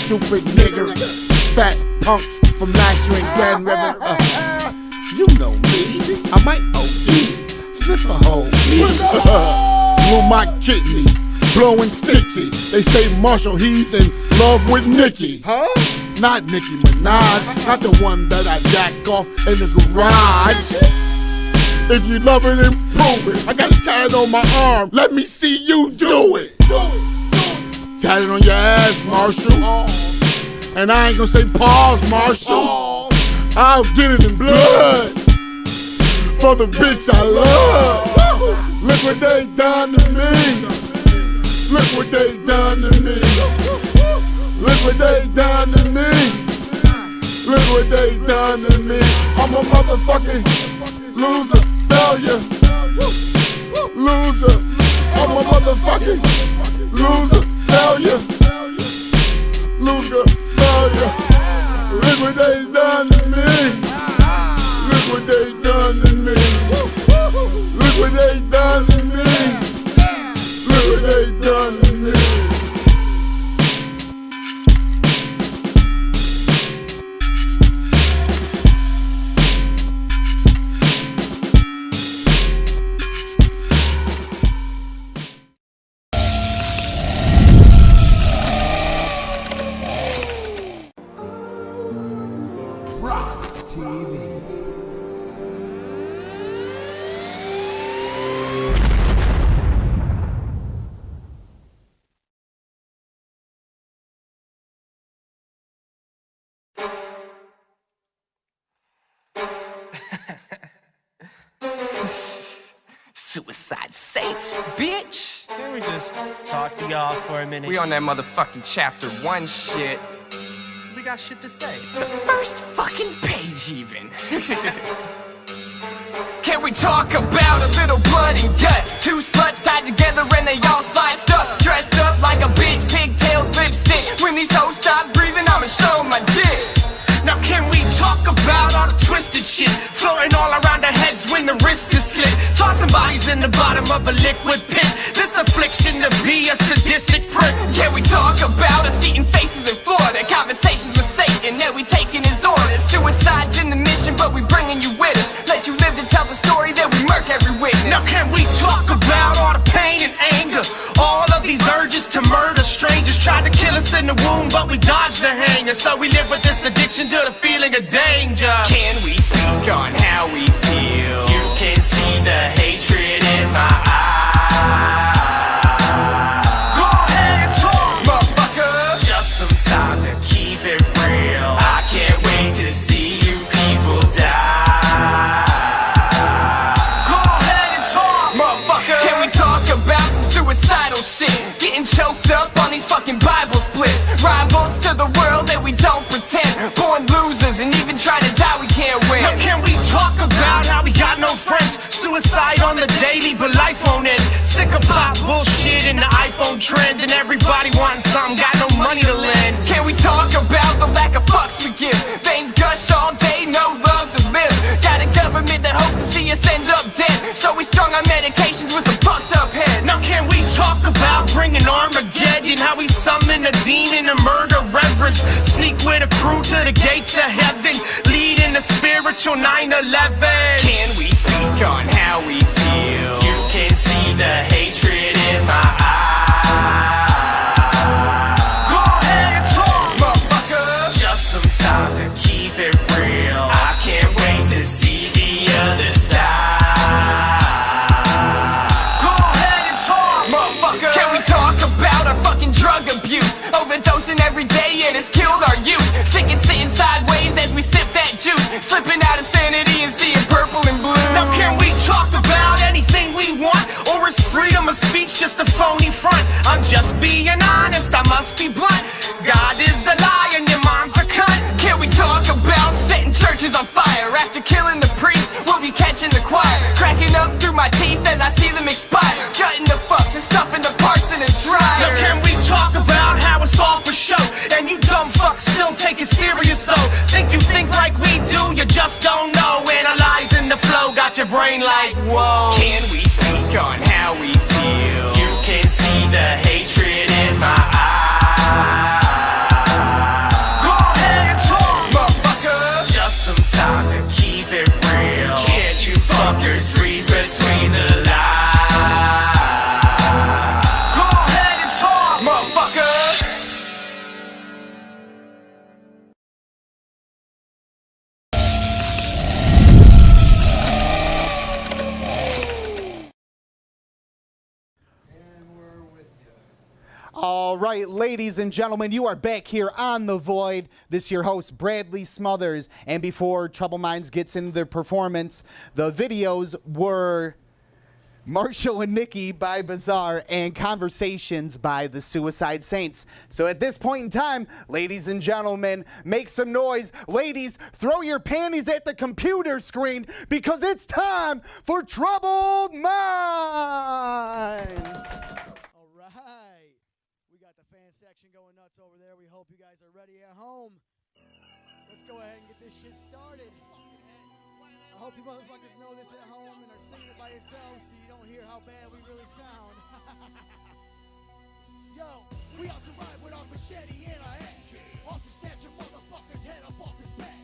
stupid nigger, fat punk from last year in Grand River. You know me, I might OD, sniff a hole. Blew my kidney, blowing sticky. They say Marshall, he's in love with Nicki. Huh? Not Nicki Minaj, not the one that I jack off in the garage. If you love it, improve it. I got it tatted on my arm. Let me see you do it. Tatted on your ass, Marshall. And I ain't gonna say pause, Marshall. I'll get it in blood for the bitch I love. Look what they done to me. Look what they done to me. Look what they done to me. Look what they done to me. I'm a motherfucking loser. Failure, loser, I'm a motherfucking loser, failure, loser, failure. Look what they done to me. Look what they done to me. Look what they done to me. Look what they done to me. ROX-TV. Suicide Saints, bitch! Can we just talk to y'all for a minute? We on that motherfucking chapter 1 shit. We got shit to say. It's the first fucking page even. Can we talk about a little blood and guts? Two sluts tied together and they all sliced up, dressed up like a bitch, pigtails, lipstick. When these hoes stop breathing, I'ma show my dick. Now can we talk about all the twisted shit floating all around our heads when the wrist is slit? Tossing bodies in the bottom of a liquid pit. This affliction to be a sadistic prick. Can we talk about us eating faces in Florida? Conversations with Satan that we taking his orders. Suicide's in the mission, but we bringing you with us. Let you live to tell the story that we murk every witness. Now can we talk about all the pain and anger? All of these urges to murder strangers. Tried to kill us in the womb, but we dodged the hanger. So we live with this addiction to the feeling of danger. Can we speak on how we feel? You can see the hatred in my eyes. Go ahead and talk, motherfucker. Just some time to keep it real. I can't wait to see you people die. Go ahead and talk, motherfucker. Can we talk about some suicidal shit? Getting choked up on these fucking Bible splits. Rivals to the world that we don't pretend. Born losers and even try to die we can't win. Now can we talk about how we got no friends? Suicide on the daily but life won't end. Sick of pop bullshit in the iPhone trend. And everybody wanting something, got no money to lend. Can we talk about the lack of fucks we give? Veins gush all day, no love to live. Got a government that hopes to see us end up dead. So we strung on medications with some fucked up heads. Now can we talk about bringing Armageddon? How we summon a demon and murder reverence. Sneak with a crew to the gates of heaven. Leading the spiritual 9/11. Can we speak on how we feel? You can see the hatred in my eyes. Go ahead and talk, motherfucker. Just some time to keep it real. I can't wait to see the other side. Go ahead and talk, motherfucker. Can we talk about our fucking drug abuse? Overdosing every day and it's killed our youth. Sick and sitting sideways as we sip that juice. Slipping out of sanity and seeing purple and blue. Now can we talk about anything we want? Or is freedom of speech just a phony front? I'm just being honest, I must be blunt. God is a lie and your mom's a cunt. Can we talk about setting churches on fire? After killing the priest, we'll be catching the choir. Cracking up through my teeth as I see them expire. Cutting the fucks and stuffing the parts in a dryer. Now can we talk about how it's all for show? And you dumb fucks still take it serious though. Think you think like we do, you just don't out your brain like, whoa. Can we speak on how we feel? You can see the hatred in my eyes. Go ahead and talk, motherfucker. Just some time to keep it real. Can't you fuckers read between the lines? Go ahead and talk, motherfucker. All right, ladies and gentlemen, you are back here on The Void. This is your host, Bradley Smothers. And before Trouble Minds gets into their performance, the videos were Marshall and Nikki by Bizarre and Conversations by the Suicide Saints. So at this point in time, ladies and gentlemen, make some noise. Ladies, throw your panties at the computer screen because it's time for Troubled Minds. Going nuts over there. We hope you guys are ready at home. Let's go ahead and get this shit started. I hope you motherfuckers know this at home and are singing it by yourselves so you don't hear how bad we really sound. Yo, we out to ride with our machete in our ass. Off to snatch a motherfucker's head up off his back.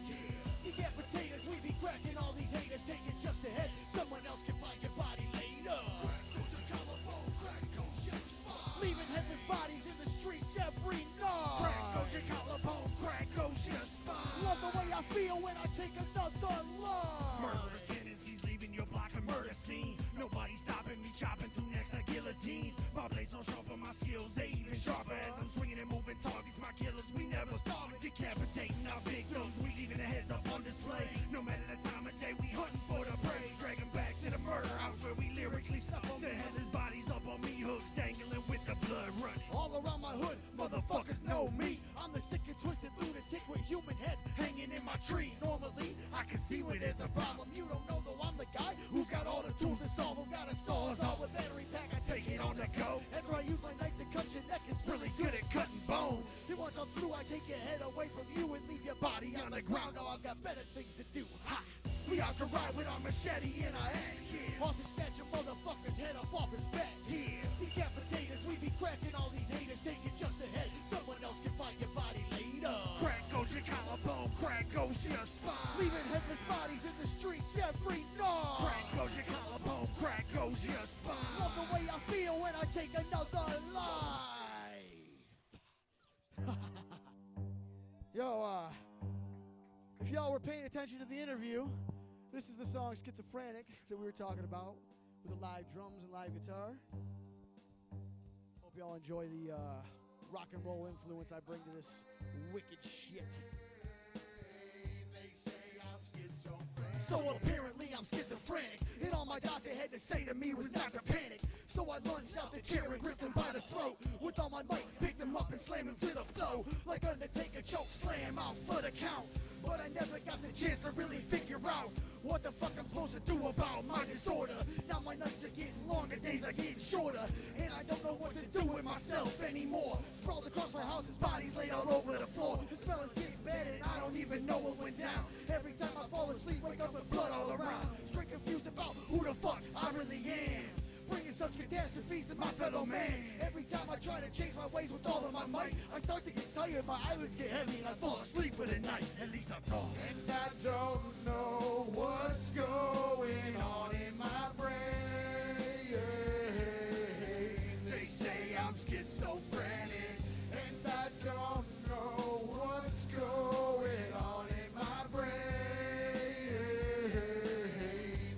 You get potatoes, we be cracking all these haters, taking just ahead. Someone else can find your body later. Crack goes your collarbone, crack goes your spine. Leaving headless bodies in the streets every night. Crack goes your collarbone, crack goes your spine. Love the way I feel when I take another line. Murderous tendencies leaving your block a murder scene. Nobody stopping me, chopping through necks like guillotines. My blades so sharp, but my skills they even sharper. As I'm swinging and moving targets, my killers we never starve. Decapitating our victims, we leaving their heads up on display. No matter the time of day, we hunting for the prey. Dragging back to the murder house where we lyrically stuff them. Their headless bodies up on me, hooks dangling with the blood running. All around my hood, motherfuckers know me. I'm the sick and twisted lunatic with human heads hanging in my tree. Normally, I can see where there's a problem. You don't know though, I'm the guy who's got all the tools to solve them. Got a sawzall with battery pack, I take it on the go. After I use my knife to cut your neck, it's really good at cutting bone. And once I'm through, I take your head away from you and leave your body on the ground. Now I've got better things to do. Ha! We out to ride with our machete in our ass. Yeah. Off to snatch a motherfucker's head up off his back. Yeah. Decapitators, we be cracking all these haters, taking just ahead. Someone else can find your body later. Crack goes your collarbone, crack goes your spine. Leaving headless bodies in the streets every night. Crack goes your collarbone, crack goes your spine. Love the way I feel when I take another life. Yo, if y'all were paying attention to the interview, this is the song Schizophrenic that we were talking about with the live drums and live guitar. Hope y'all enjoy the rock and roll influence I bring to this wicked shit. So apparently I'm schizophrenic, and all my doctor had to say to me was not to panic. So I lunged out the chair and gripped him by the throat. With all my might, picked him up and slammed him to the floor. Like Undertaker choke slam out for the count. But I never got the chance to really figure out what the fuck I'm supposed to do about my disorder. Now my nights are getting longer, days are getting shorter, and I don't know what to do with myself anymore. Sprawled across my house, his body's laid all over the floor. The smell is getting bad and I don't even know what went down. Every time I fall asleep, wake up with blood all around. Straight confused about who the fuck I really am. Bringing such catastrophes to my fellow man. Every time I try to change my ways with all of my might, I start to get tired, my eyelids get heavy, and I fall asleep for the night. At least I thought. And I don't know what's going on in my brain. They say I'm schizophrenic, and I don't know what's going on in my brain.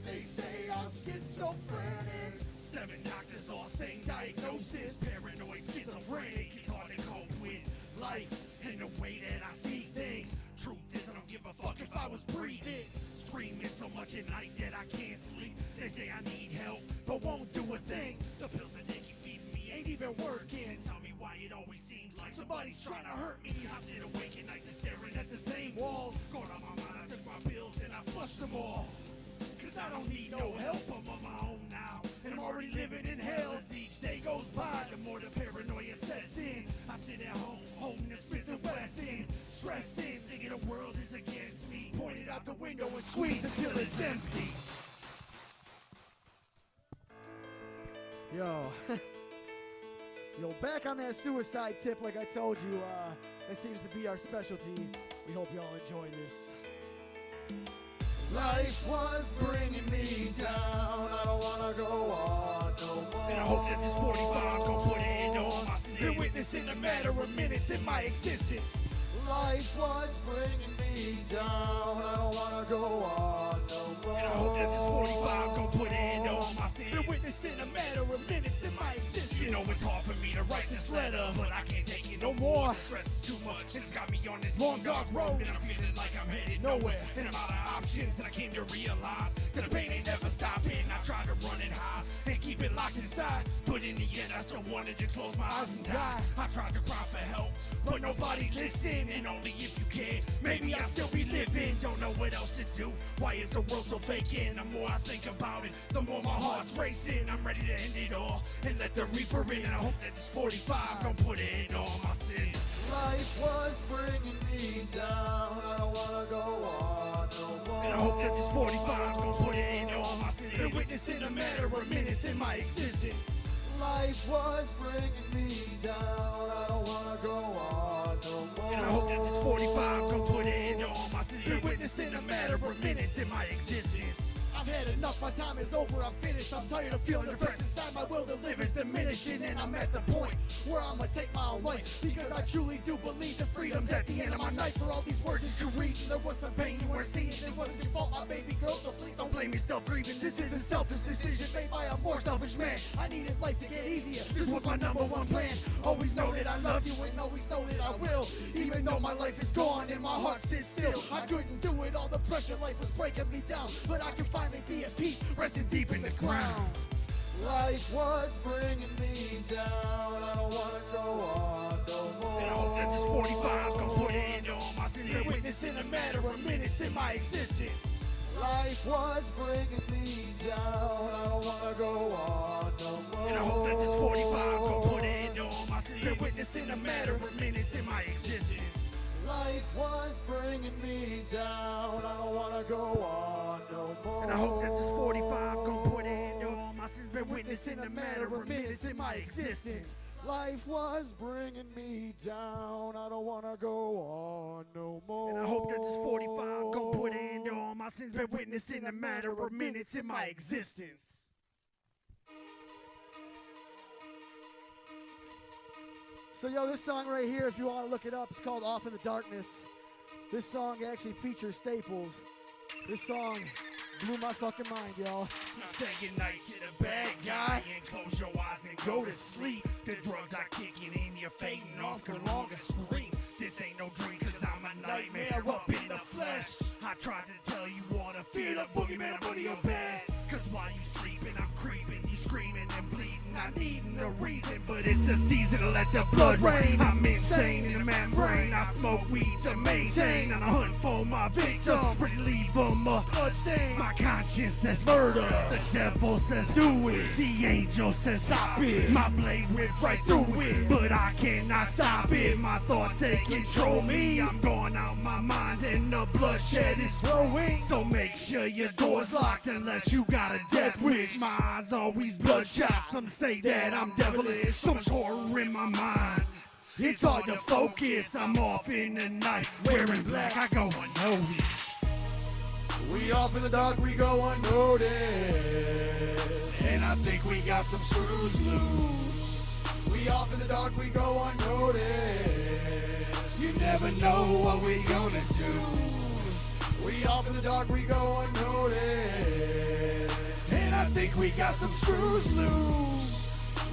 They say I'm schizophrenic. 7 doctors all same diagnosis. Paranoid, schizophrenic. It's hard to cope with life and the way that I see things. Truth is, I don't give a fuck if I was breathing. Screaming so much at night that I can't sleep. They say I need help, but won't do a thing. The pills that they keep feeding me ain't even working. Tell me why it always seems like somebody's trying to hurt me. I sit awake at night just staring at the same walls. Going on my mind, I took my pills and I flushed them all. Cause I don't need no help, I'm on my own now. And I'm already living in hell as each day goes by. The more the paranoia sets in, I sit at home, holding the Smith & Wesson. Stressing, thinking the world is against me. Pointed out the window and squeeze until it's empty. Yo. Yo, back on that suicide tip, like I told you, that seems to be our specialty. We hope y'all enjoy this. Life was bringing me down. I don't wanna go on no more. And I hope that this 45 gon' put an end to all my sins. Been witnessing a matter of minutes in my existence. Life was bringing me down. I don't wanna go on no more. And I hope that this 45 gon' put an end to all my sins. Been witnessing a matter of minutes in my existence. You know it's hard for me to write this letter, but I can't take it no more. The stress is too much, and it's got me on this long dark road, and I'm feeling like I'm headed nowhere. And I'm out of options, and I came to realize that the pain ain't never stopping. I tried to run it high and keep it locked inside, but in the end I still wanted to close my eyes and die. I tried to cry for help, but nobody listened. And only if you cared, maybe I'll still be living. Don't know what else to do. Why is the world so vacant? The more I think about it, the more my heart's racing. I'm ready to end it all and let the reaper in. And I hope that this 45 gon' put an end to all my sins. Life was bringing me down. I don't wanna go on no more. And I hope that this 45 gon' put an end to all my sins. Been witnessing a matter of minutes in my existence. Life was bringing me down. I don't wanna go on no more. And I hope that this 45 gon' put an end to all my sins. Been witnessing a matter of minutes in my existence. I've had enough, my time is over, I'm finished. I'm tired of feeling depressed inside, my will to live is diminishing. And I'm at the point where I'ma take my own life, because I truly do believe the freedom's at the end of my knife. For all these words that you read, there was some pain you weren't seeing. It wasn't your fault, my baby girl, so please don't blame yourself for even. This is a selfish decision made by a more selfish man. I needed life to get easier, this was my number one plan. Always know that I love you and always know that I will. Even though my life is gone and my heart sits still, I couldn't do it, all the pressure, life was breaking me down. But I can finally be at peace, resting deep in the ground. Life was bringing me down. I don't wanna go on no more. And I hope that this 45 gon' put an end to all my sins. Been witnessing a matter of minutes in my existence. Life was bringing me down. I don't wanna go on no more. And I hope that this 45 gon' put an end to all my sins. Been witnessing a matter of minutes in my existence. Life was bringing me down. I don't wanna go on no more. And I hope that this 45 gon' put an end to all my sins. Been witnessing a matter of minutes in my existence. Life was bringing me down. I don't wanna go on no more. And I hope that this 45 gon' put an end to all my sins. Been witnessing a matter of minutes in my existence. So, yo, this song right here, if you want to look it up, it's called Off in the Darkness. This song actually features Staples. This song blew my fucking mind, y'all. Say goodnight to the bad guy and close your eyes and go to sleep. The drugs are kicking in, you're fading off, no longer scream. This ain't no dream, cause I'm a nightmare up in the flesh. I tried to tell you wanna fear the boogeyman up under your bed. Cause while you sleeping, I'm creeping, you screaming and bleeding. I needin' a reason, but it's a season to let the blood rain. I'm insane in the membrane, I smoke weed to maintain. On a hunt for my victims, ready to leave them a bloodstain. My conscience says murder, the devil says do it. The angel says stop it, my blade rips right through it. But I cannot stop it, my thoughts take control me. I'm going out my mind and the bloodshed is growing. So make sure your door's locked unless you got a death wish. My eyes always bloodshot, some say that I'm devilish. So much horror in my mind, it's hard to focus. I'm off in the night, wearing black, I go unnoticed. We off in the dark, we go unnoticed. And I think we got some screws loose. We off in the dark, we go unnoticed. You never know what we gonna do. We off in the dark, we go unnoticed. And I think we got some screws loose.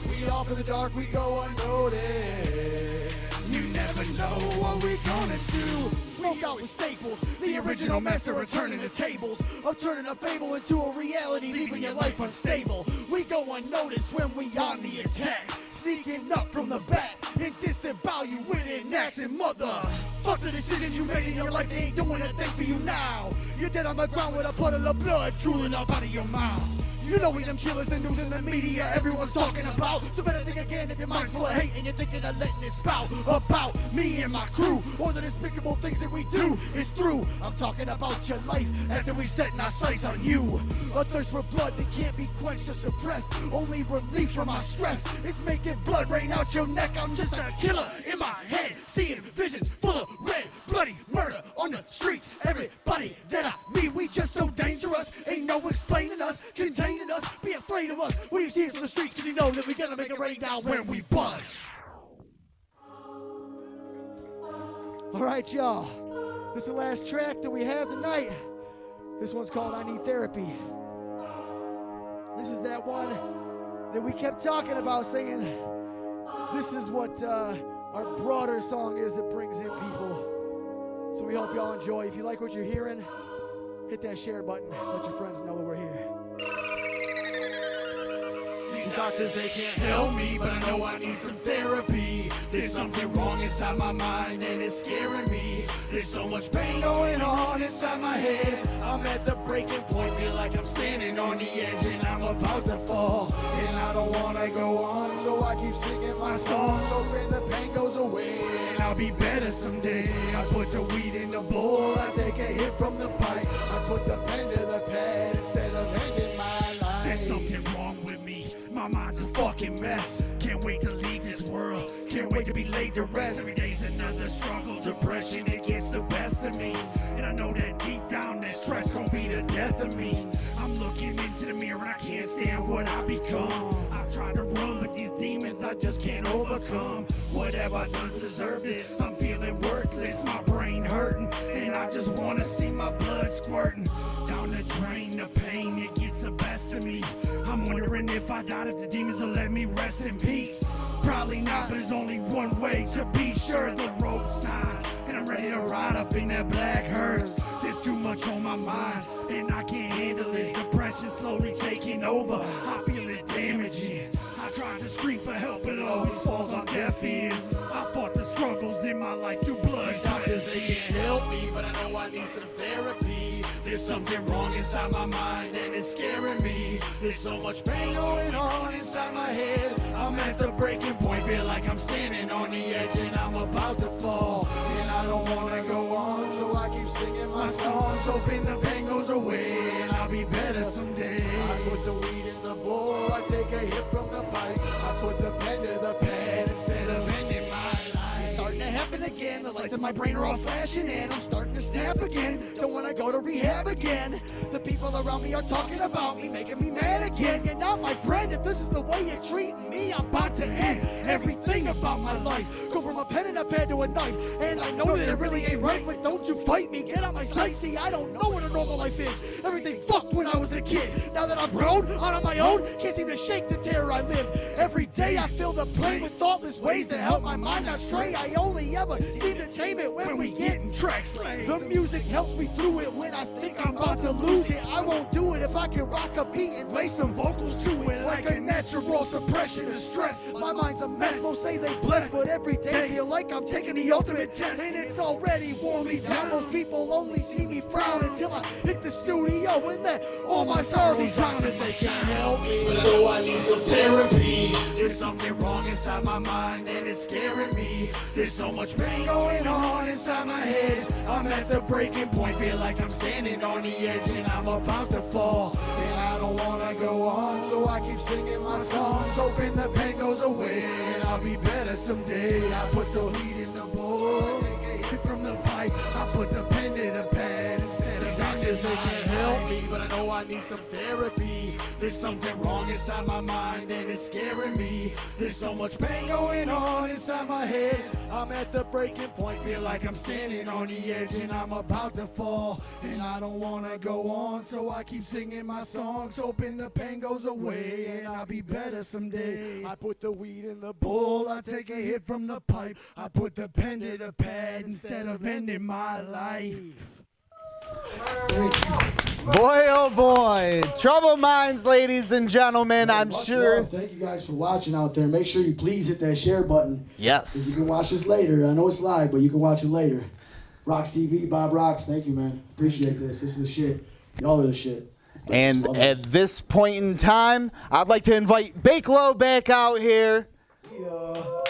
We off in the dark, we go unnoticed. You never know what we gonna do. Smoke out with Staples, the original master of turning the tables, of turning a fable into a reality, leaving your life unstable. We go unnoticed when we on the attack, sneaking up from the back and disembowel you with an axe. And mother, fuck the decisions you made in your life, they ain't doing a thing for you now. You're dead on the ground with a puddle of blood drooling up out of your mouth. You know we them killers and news in the media everyone's talking about. So better think again if your mind's full of hate and you're thinking of letting it spout about me and my crew. All the despicable things that we do is through. I'm talking about your life after we setting our sights on you. A thirst for blood that can't be quenched or suppressed. Only relief from our stress is making blood rain out your neck. I'm just a killer in my head, seeing visions full of red, bloody murder on the streets. Everybody that I meet, we just so dangerous. Ain't no explaining us, containing us. Be afraid of us when you see us on the streets, cause you know that we gonna make it rain down when we buzz. All right, y'all. This is the last track that we have tonight. This one's called I Need Therapy. This is that one that we kept talking about, saying this is what our broader song is that brings in people. So we hope y'all enjoy. If you like what you're hearing, hit that share button. Let your friends know that we're here. These doctors, they can't help me, but I know I need some therapy. There's something wrong inside my mind and it's scaring me. There's so much pain going on inside my head. I'm at the breaking point, feel like I'm standing on the edge and I'm about to fall. And I don't wanna go on, so I keep singing my songs, hoping the pain goes away and I'll be better someday. I put the weed in the bowl, I take a hit from the pipe, I put the pen to the pad instead of ending my life. There's something wrong with me, my mind's a fucking mess. Can't wait to leave this world, can't wait to be laid to rest. Every day's another struggle, depression, it gets the best of me. And I know that deep down that stress gon' be the death of me. I'm looking into the mirror, I can't stand what I become. I've tried to run, but these demons I just can't overcome. What have I done to deserve this? I'm feeling worthless, my brain hurting, and I just wanna see my blood squirting down the drain. The pain, it gets the best of me. I'm wondering if I died, if the demons will let me rest in peace. Probably not, but there's only one way to be sure. The road's time, and I'm ready to ride up in that black hearse. There's too much on my mind, and I can't handle it. Depression slowly taking over, I feel it damaging. I try to scream for help, but it always falls on deaf ears. I fought the struggles in my life through blood. Doctors, they can't help me, but I know I need some therapy. There's something wrong inside my mind and it's scaring me. There's so much pain going on inside my head. I'm at the breaking point, feel like I'm standing on the edge and I'm about to fall. And I don't wanna go on, so I keep singing my songs, hoping the pain goes away and I'll be better someday. I put the weed in the bowl, I take a hit from the pipe, I put the pen to the pad instead of ending my life. It's starting to happen again, the lights in my brain are all flashing and I'm starting to snap again. Don't wanna go to rehab again. The people around me are talking about me, making me mad again. You're not my friend, if this is the way you're treating me, I'm about to end everything about my life. Go from a pen and a pad to a knife, and I know that it really ain't right, but don't you fight me, get out my sight. See, I don't know what a normal life is. Everything fucked when I was a kid. Now that I'm grown, on my own, can't seem to shake the terror I live. Every day I feel the pain with thoughtless ways to help my mind not stray. I only ever seem to tame it when we get in tracks. The music helps me through it when I think I'm about to lose it. I won't do it if I can rock a beat and lay some vocals to it. Like a natural suppression of stress. My mind's a mess, most say they blessed, but every day I feel like I'm taking the ultimate test. And it's already worn me down. Most people only see me frown until I hit the studio and let all my sorrows drown. As they can't help me, but I know I need some therapy. There's something wrong inside my mind and it's scaring me. There's so much pain going on inside my head. I'm at the breaking point, feel like I'm standing on the edge and I'm about to fall. And I don't wanna go on, so I keep singing my songs, hoping the pain goes away and I'll be better someday. I put the weed in the bowl, take a hit from the pipe, I put the pen to the pad instead of doctors, they can't help me, but I know I need some therapy. There's something wrong inside my mind and it's scaring me. There's so much pain going on inside my head. I'm at the breaking point, feel like I'm standing on the edge and I'm about to fall. And I don't wanna go on, so I keep singing my songs, hoping the pain goes away and I'll be better someday. I put the weed in the bowl, I take a hit from the pipe, I put the pen to the pad instead of ending my life. Boy, oh boy. Troubled Minds, ladies and gentlemen. I'm sure. Thank you guys for watching out there. Make sure you please hit that share button. Yes. You can watch this later. I know it's live, but you can watch it later. ROX-TV, Bob Rocks. Thank you, man. Appreciate this. This is the shit. Y'all are the shit. And at this point in time, I'd like to invite Bakelow back out here.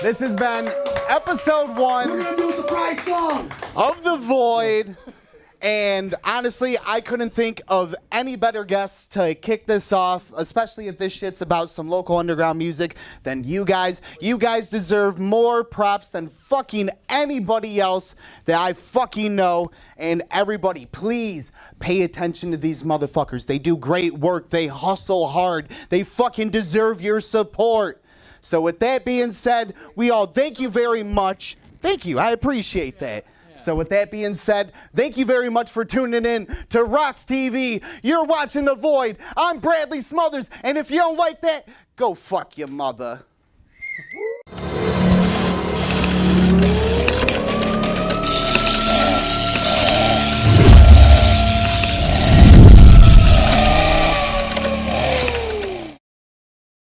This has been episode 1. We're gonna do a surprise song of The Void. And honestly, I couldn't think of any better guests to kick this off, especially if this shit's about some local underground music, than you guys. You guys deserve more props than fucking anybody else that I fucking know. And everybody, please pay attention to these motherfuckers. They do great work. They hustle hard. They fucking deserve your support. So with that being said, we all thank you very much. Thank you. I appreciate that. So with that being said, thank you very much for tuning in to ROX-TV. You're watching The Void. I'm Bradley Smothers, and if you don't like that, go fuck your mother.